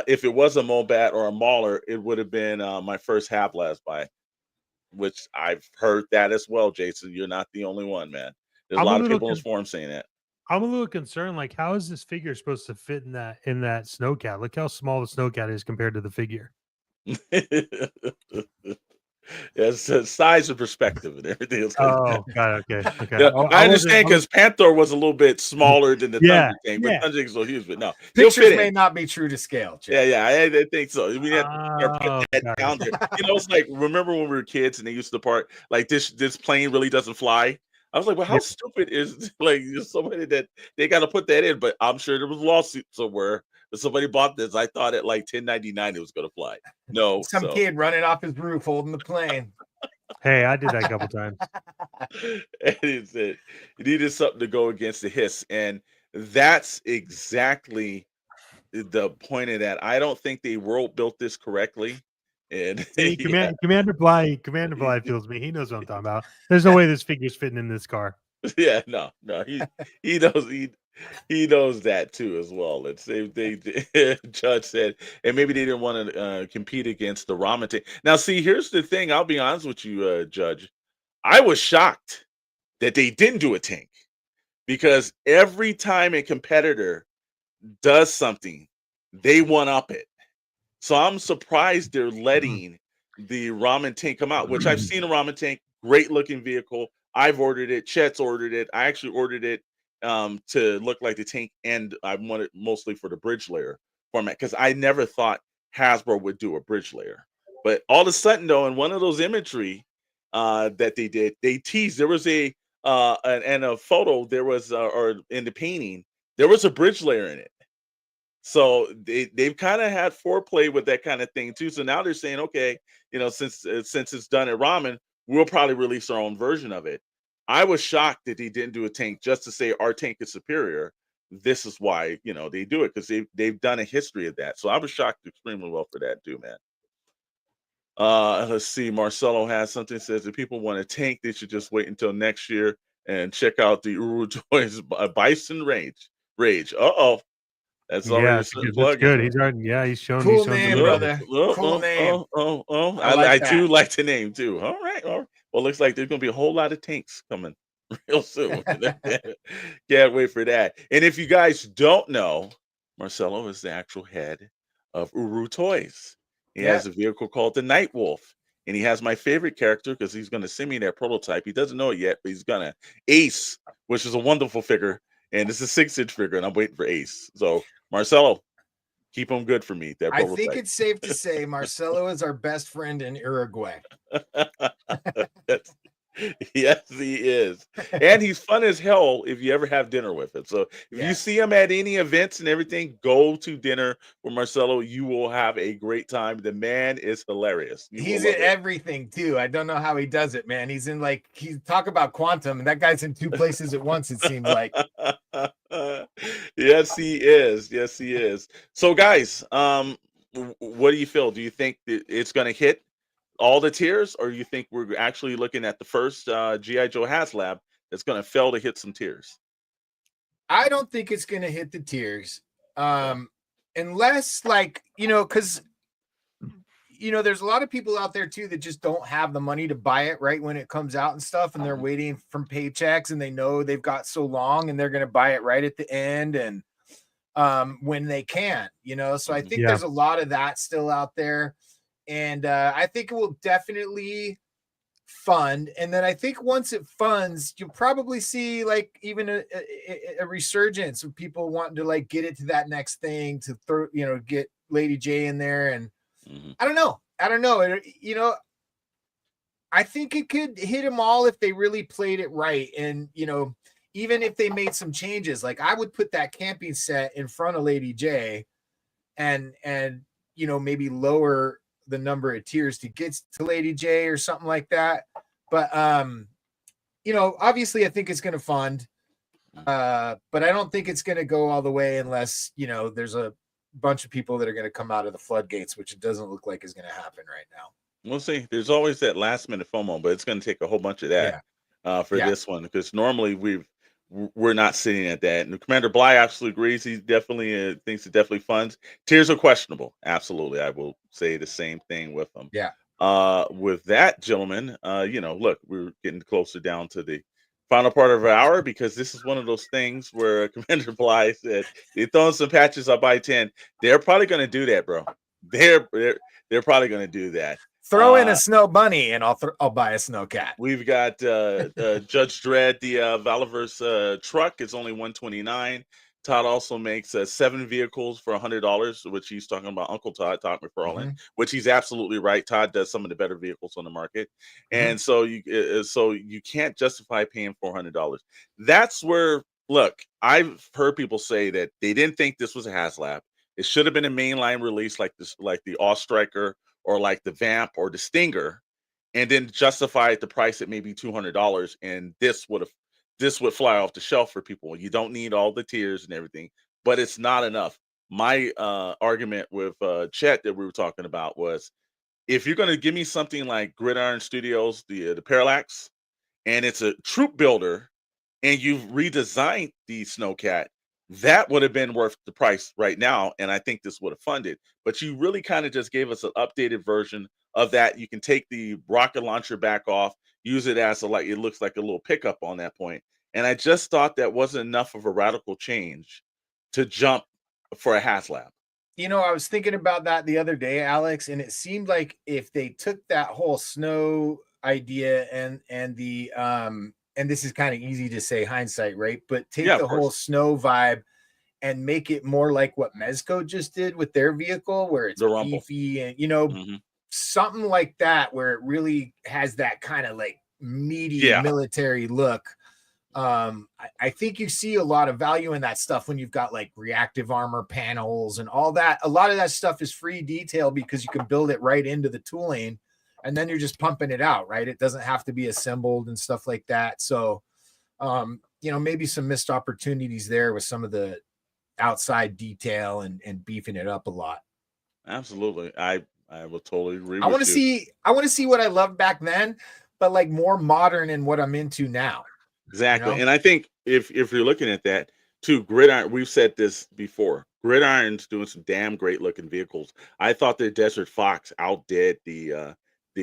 if it was a Mobat or a Mauler, it would have been my first HasLabs buy, which I've heard that as well, Jason. You're not the only one, man. There's a lot of people in this forum saying that. I'm a little concerned. Like, how is this figure supposed to fit in that Snowcat? Look how small the Snowcat is compared to the figure. It's size and perspective and everything. Oh, God, okay. Yeah, I understand, because Panther was a little bit smaller than the Thunder Tank, but Thunder Tank is so huge. But no, pictures may not be true to scale. Chip. Yeah, I think so. We had to put that down there. You know, it's like, remember when we were kids and they used to part like this plane really doesn't fly. I was like, well, how stupid is like somebody that they got to put that in? But I'm sure there was a lawsuit somewhere that somebody bought this. I thought at like $10.99 it was going to fly. No, some kid running off his roof holding the plane. Hey, I did that a couple times. And he said he needed something to go against the hiss, and that's exactly the point of that. I don't think they world built this correctly, and See, yeah, Commander Bly feels me. He knows what I'm talking about. There's no way this figure's fitting in this car. yeah, no, he knows he knows that too as well. Let's say they Judge said, and maybe they didn't want to compete against the ramen tank. Now, see, here's the thing. I'll be honest with you, Judge. I was shocked that they didn't do a tank because every time a competitor does something, they one up it. So I'm surprised they're letting the ramen tank come out, which I've seen a ramen tank, great looking vehicle. I've ordered it. Chet's ordered it. I actually ordered it to look like the tank, and I want it mostly for the bridge layer format because I never thought Hasbro would do a bridge layer. But all of a sudden, though, in one of those imagery that they did, they teased there was and a photo there was or in the painting there was a bridge layer in it. So they've kind of had foreplay with that kind of thing too. So now they're saying, okay, since it's done at ramen, we'll probably release our own version of it. I was shocked that they didn't do a tank just to say our tank is superior. This is why they do it because they've done a history of that. So I was shocked extremely well for that too, man. Let's see. Marcelo has something says if people want a tank, they should just wait until next year and check out the Uru Toys Bison Rage. Uh-oh. That's already Yeah, a that's plug. good. He's already, yeah, he's shown. Cool He's shown name, some brother. Oh, Cool name. I like do that. like the name too. All right. Well, looks like there's gonna be a whole lot of tanks coming real soon. Can't wait for that. And if you guys don't know, Marcelo is the actual head of Uru Toys. He has a vehicle called the Night Wolf. And he has my favorite character because he's going to send me that prototype. He doesn't know it yet, but he's gonna Ace, which is a wonderful figure. And it's a 6-inch figure, and I'm waiting for Ace. So Marcelo, keep him good for me. That I prototype. think it's safe to say Marcelo is our best friend in Uruguay. Yes, he is. And he's fun as hell if you ever have dinner with him. So if you see him at any events and everything, go to dinner with Marcelo. You will have a great time. The man is hilarious. He's in everything too. I don't know how he does it, man. He's in talk about quantum, and that guy's in 2 places at once, it seems like. Yes, he is. Yes, he is. So guys, what do you feel? Do you think that it's gonna hit all the tiers, or you think we're actually looking at the first GI Joe HasLab that's going to fail to hit some tiers? I don't think it's going to hit the tiers, unless because there's a lot of people out there too that just don't have the money to buy it right when it comes out and stuff, and they're waiting from paychecks, and they know they've got so long, and they're going to buy it right at the end, and when they can, So I think there's a lot of that still out there. And I think it will definitely fund. And then I think once it funds, you'll probably see even a resurgence of people wanting to get it to that next thing to throw, get Lady J in there. And I don't know. I think it could hit them all if they really played it right. And, even if they made some changes, I would put that camping set in front of Lady J and maybe lower the number of tiers to get to Lady J or something like that. But obviously I think it's going to fund, but I don't think it's going to go all the way unless there's a bunch of people that are going to come out of the floodgates, which it doesn't look like is going to happen right now. We'll see. There's always that last minute FOMO, but it's going to take a whole bunch of that for this one, because normally we're not sitting at that. And Commander Bly absolutely agrees. He definitely thinks it definitely funds. Tiers are questionable. Absolutely. I will say the same thing with them. Yeah. With that, gentlemen, look, we're getting closer down to the final part of our hour, because this is one of those things where Commander Bly said, they're throwing some patches, I'll buy 10. They're probably going to do that, bro. They're probably going to do that. Throw in a snow bunny and I'll buy a Snowcat. We've got Judge Dredd, the Valiverse truck. It's only $129. Todd also makes 7 vehicles for $100, which he's talking about Uncle Todd McFarlane, which he's absolutely right. Todd does some of the better vehicles on the market, and so you can't justify paying $400. That's where, look, I've heard people say that they didn't think this was a HasLab. It should have been a mainline release like this, like the Ostriker or like the Vamp or the Stinger, and then justify the price at maybe $200, and this would fly off the shelf for people. You don't need all the tiers and everything, but it's not enough. My argument with Chet that we were talking about was, if you're going to give me something like Gridiron Studios, the Parallax, and it's a troop builder, and you've redesigned the Snowcat, that would have been worth the price right now, and I think this would have funded. But you really kind of just gave us an updated version of that. You can take the rocket launcher back off, use it as it looks like a little pickup on that point. And I just thought that wasn't enough of a radical change to jump for a HasLab. You know, I was thinking about that the other day, Alex, and it seemed like if they took that whole snow idea and the and this is kind of easy to say hindsight, right? But take the whole snow vibe and make it more like what Mezco just did with their vehicle, where it's beefy and, you know, something like that, where it really has that kind of like meaty military look. I think you see a lot of value in that stuff when you've got like reactive armor panels and all that. A lot of that stuff is free detail because you can build it right into the tooling, and then you're just pumping it out, right? It doesn't have to be assembled and stuff like that. So, you know, maybe some missed opportunities there with some of the outside detail and beefing it up a lot. Absolutely. I will totally agree. I want to see what I loved back then, but like more modern in what I'm into now. Exactly. You know? And I think if you're looking at that too, Gridiron, we've said this before, Gridiron's doing some damn great looking vehicles. I thought the Desert Fox outdid the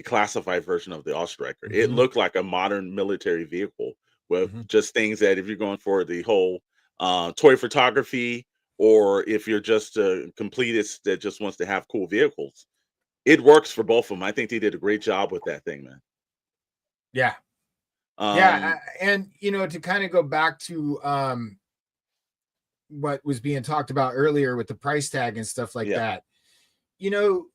classified version of the Ostriker. It looked like a modern military vehicle with just things that, if you're going for the whole toy photography, or if you're just a completist that just wants to have cool vehicles, it works for both of them. I think they did a great job with that thing, man. Yeah. And you know, to kind of go back to what was being talked about earlier with the price tag and stuff like that, you know,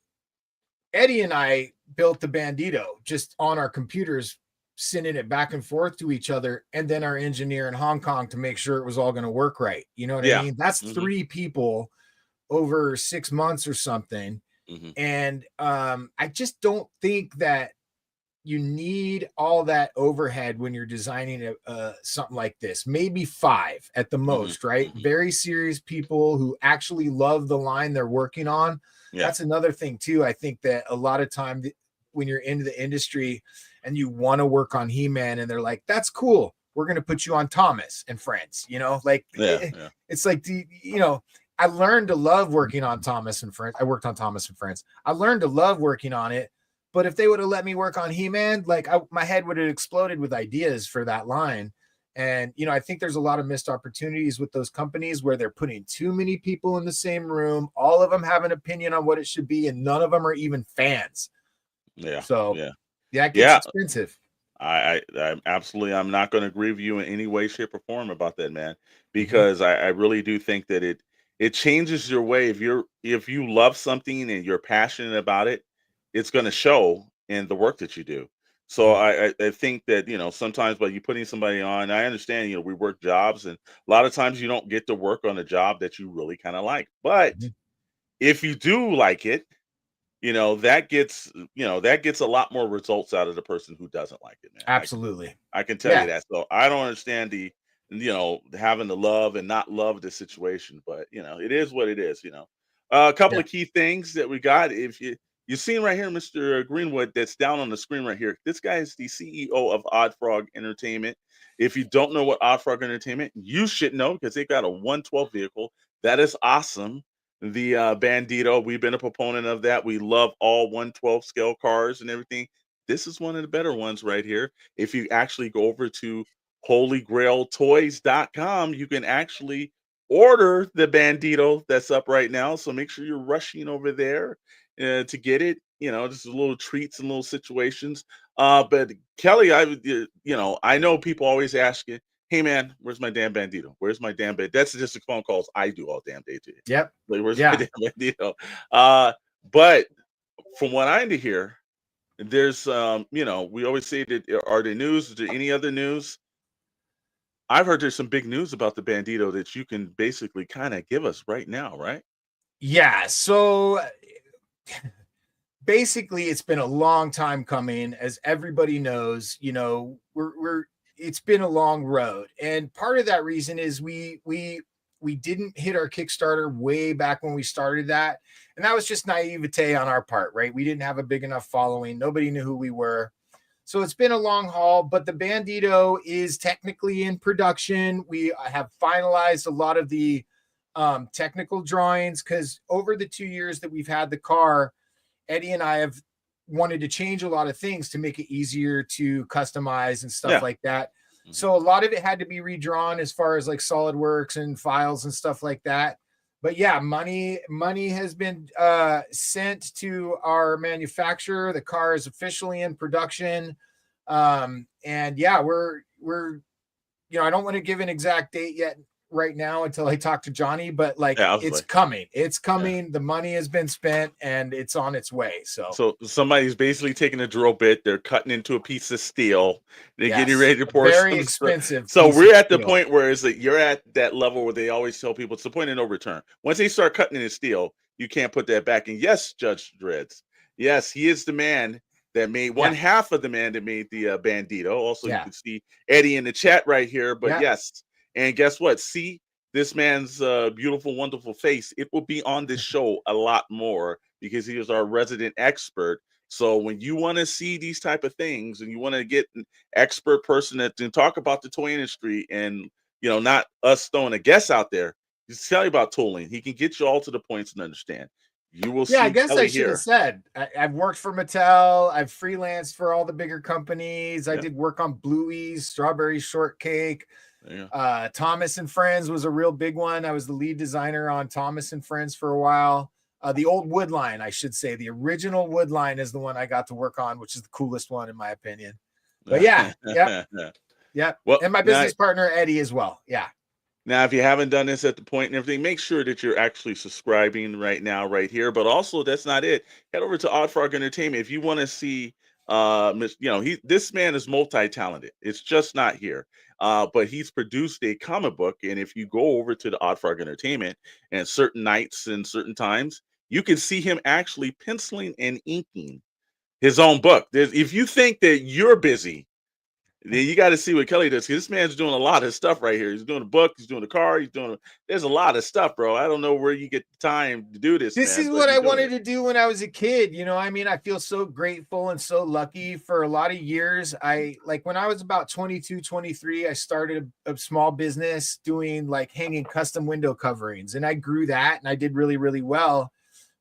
Eddie and I built the Bandito just on our computers, sending it back and forth to each other, and then our engineer in Hong Kong to make sure it was all going to work right. You know what I mean? That's 3 people over 6 months or something. And I just don't think that you need all that overhead when you're designing something like this. Maybe 5 at the most, right? Very serious people who actually love the line they're working on. That's another thing too. I think that a lot of time when you're into the industry and you want to work on He-Man, and they're like, that's cool, we're going to put you on Thomas and Friends, you know, like it's like, you know, I learned to love working on Thomas and Friends. I worked on Thomas and Friends. I learned to love working on it. But if they would have let me work on He-Man, like my head would have exploded with ideas for that line. And, you know, I think there's a lot of missed opportunities with those companies where they're putting too many people in the same room. All of them have an opinion on what it should be, and none of them are even fans. So it gets expensive. I absolutely, I'm not going to agree with you in any way, shape, or form about that, man, because I really do think that it changes your way. If you love something and you're passionate about it, it's going to show in the work that you do. So I think that, you know, sometimes by you putting somebody on, I understand, you know, we work jobs, and a lot of times you don't get to work on a job that you really kind of like. But if you do like it, you know, that gets a lot more results out of the person who doesn't like it, man. Absolutely. I can tell you that. So I don't understand having to love and not love the situation, but you know, it is what it is, you know. A couple of key things that we got. If you've seen right here, Mr. Greenwood, that's down on the screen right here. This guy is the CEO of Odd Frog Entertainment. If you don't know what Odd Frog Entertainment, you should know, because they got a 112 vehicle. That is awesome. The Bandito, we've been a proponent of that. We love all 112 scale cars and everything. This is one of the better ones right here. If you actually go over to holygrailtoys.com, you can actually order the Bandito that's up right now. So make sure you're rushing over there to get it. You know, just little treats and little situations. But Kelly, I know people always ask you, hey man, where's my damn Bandito? Where's my damn Bandito? That's just the phone calls I do all damn day to you. Yep. Like, where's my damn Bandito? But from what I hear, there's you know, we always say that, are there news? Is there any other news? I've heard there's some big news about the Bandito that you can basically kind of give us right now, right? Yeah. So basically it's been a long time coming, as everybody knows. You know, it's been a long road, and part of that reason is we didn't hit our Kickstarter way back when we started that, and that was just naivete on our part, right? We didn't have a big enough following. Nobody knew who we were. So it's been a long haul, but the Bandito is technically in production. We have finalized a lot of the technical drawings, because over the 2 years that we've had the car, Eddie and I have wanted to change a lot of things to make it easier to customize and stuff like that. So a lot of it had to be redrawn as far as like SolidWorks and files and stuff like that. But yeah, money has been sent to our manufacturer. The car is officially in production. And yeah, we're I don't want to give an exact date yet right now until I talk to Johnny, but like it's coming. It's coming. The money has been spent and it's on its way. So somebody's basically taking a drill bit, they're cutting into a piece of steel, they're getting ready to pour very expensive. So we're at the point where it's like you're at that level where they always tell people it's the point of no return. Once they start cutting into steel, you can't put that back. And yes, Judge Dreads, yes, he is the man that made one half of the man that made the Bandito. Also, you can see Eddie in the chat right here. But yes. And guess what? See this man's beautiful, wonderful face. It will be on this show a lot more because he is our resident expert. So when you want to see these type of things and you want to get an expert person that can talk about the toy industry and, not us throwing a guess out there, just tell you about tooling. He can get you all to the points and understand. You will see. I guess Kelly I should have said I've worked for Mattel. I've freelanced for all the bigger companies. I did work on Bluey's, Strawberry Shortcake. Thomas and Friends was a real big one. I was the lead designer on Thomas and Friends for a while. The old wood line, I should say, the original wood line is the one I got to work on, which is the coolest one in my opinion. But yeah. Well, and my business partner Eddie as well. Yeah. Now, if you haven't done this at the point and everything, make sure that you're actually subscribing right now, right here. But also, that's not it. Head over to Odd Frog Entertainment if you want to see. This man is multi-talented. It's just not here. But he's produced a comic book, and if you go over to the Odd Frog Entertainment and certain nights and certain times, you can see him actually penciling and inking his own book. If you think that you're busy, then you got to see what Kelly does. This man's doing a lot of stuff right here. He's doing a book. He's doing a car. There's a lot of stuff, bro. I don't know where you get the time to do this. This is what I wanted to do when I was a kid. I feel so grateful and so lucky. For a lot of years, when I was about 22, 23, I started a small business doing like hanging custom window coverings, and I grew that and I did really, really well.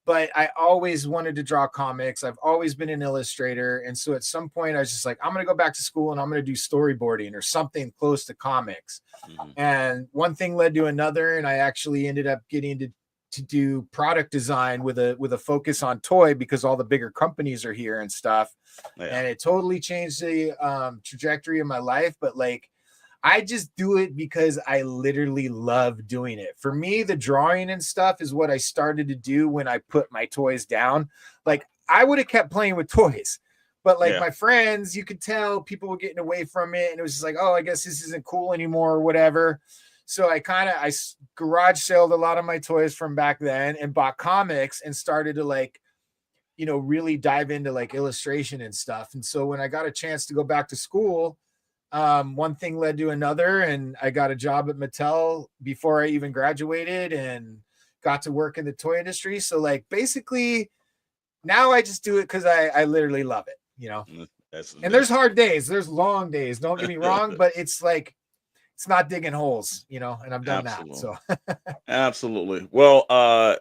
But I always wanted to draw comics. I've always been an illustrator. And so at some point I was just like, I'm going to go back to school and I'm going to do storyboarding or something close to comics. And one thing led to another. And I actually ended up getting to do product design with a focus on toy, because all the bigger companies are here and stuff. And it totally changed the trajectory of my life. But I just do it because I literally love doing it. For me, the drawing and stuff is what I started to do when I put my toys down. I would have kept playing with toys, but my friends, you could tell people were getting away from it. And it was just like, oh, I guess this isn't cool anymore or whatever. So I garage saled a lot of my toys from back then and bought comics and started to really dive into illustration and stuff. And so when I got a chance to go back to school, one thing led to another, and I got a job at Mattel before I even graduated and got to work in the toy industry. So basically now I just do it because I literally love it, and there's hard days, there's long days, don't get me wrong, but it's not digging holes, and I've done that. So absolutely. Well,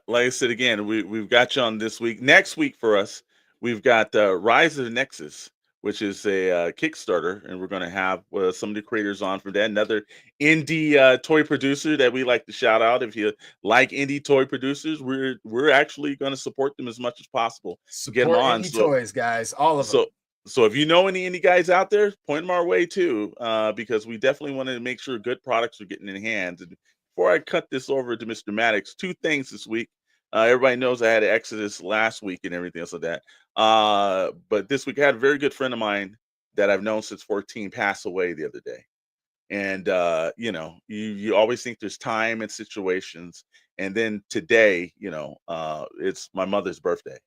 like I said, again, we've got you on this week. Next week for us, we've got Rise of the Nexus, which is a Kickstarter, and we're going to have some of the creators on for that. Another indie toy producer that we like to shout out. If you like indie toy producers, we're actually going to support them as much as possible. Get them on. Indie toys, guys, all of them. So if you know any indie guys out there, point them our way too, because we definitely want to make sure good products are getting in hands. And before I cut this over to Mr. Maddox, two things this week. Everybody knows I had an Exodus last week and everything else like that. But this week I had a very good friend of mine that I've known since 14 pass away the other day. And, you always think there's time and situations. And then today, it's my mother's birthday.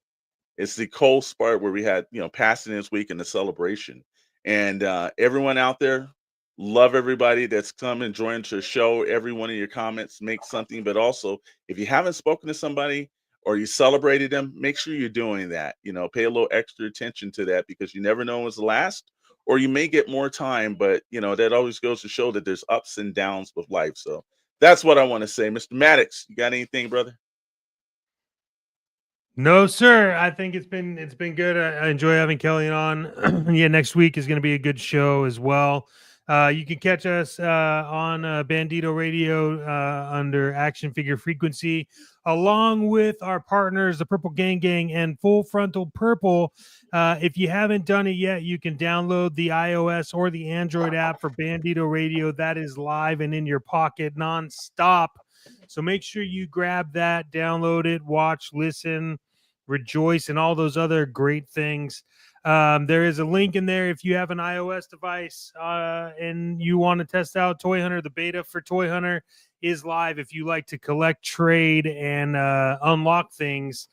It's the cold part where we had, passing this week and the celebration. And everyone out there, love everybody that's come and joined the show. Every one of your comments makes something. But also, if you haven't spoken to somebody or you celebrated them, make sure you're doing that. Pay a little extra attention to that, because you never know when's the last, or you may get more time. But that always goes to show that there's ups and downs with life. So that's what I want to say. Mr. Maddox, you got anything, brother? No, sir. I think it's been good. I enjoy having Kelly on. Yeah, next week is going to be a good show as well. You can catch us on Bandito Radio under Action Figure Frequency, along with our partners, the Purple Gang Gang and Full Frontal Purple. If you haven't done it yet, you can download the iOS or the Android app for Bandito Radio. That is live and in your pocket nonstop. So make sure you grab that, download it, watch, listen, rejoice, and all those other great things. There is a link in there if you have an iOS device and you want to test out Toy Hunter. The beta for Toy Hunter is live if you like to collect, trade, and unlock things.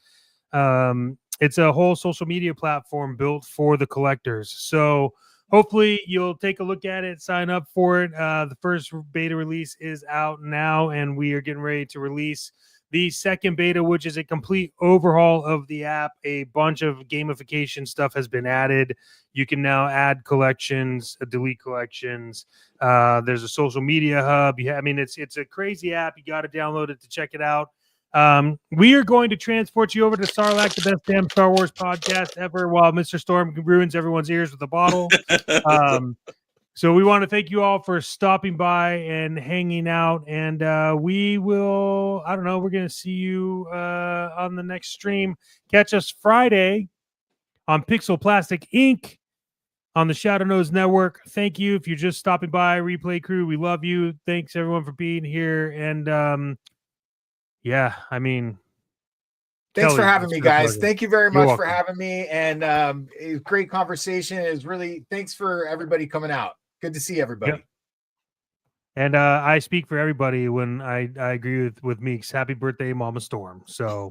It's a whole social media platform built for the collectors. So hopefully you'll take a look at it, sign up for it. The first beta release is out now, and we are getting ready to release the second beta, which is a complete overhaul of the app. A bunch of gamification stuff has been added. You can now add collections, delete collections. There's a social media hub. It's a crazy app. You got to download it to check it out. We are going to transport you over to Sarlacc, the best damn Star Wars podcast ever, while Mr. Storm ruins everyone's ears with a bottle. So we want to thank you all for stopping by and hanging out, and we will, I don't know, we're going to see you on the next stream. Catch us Friday on Pixel Plastic Inc. on the Shadow Nose Network. Thank you if you're just stopping by. Replay crew, we love you. Thanks everyone for being here, and yeah, thanks for having me, guys. Thank you very much for having me. And it was great conversation. It was really, thanks for everybody coming out. Good to see everybody. Yep. And I speak for everybody when I agree with Meeks. Happy birthday, Mama Storm. So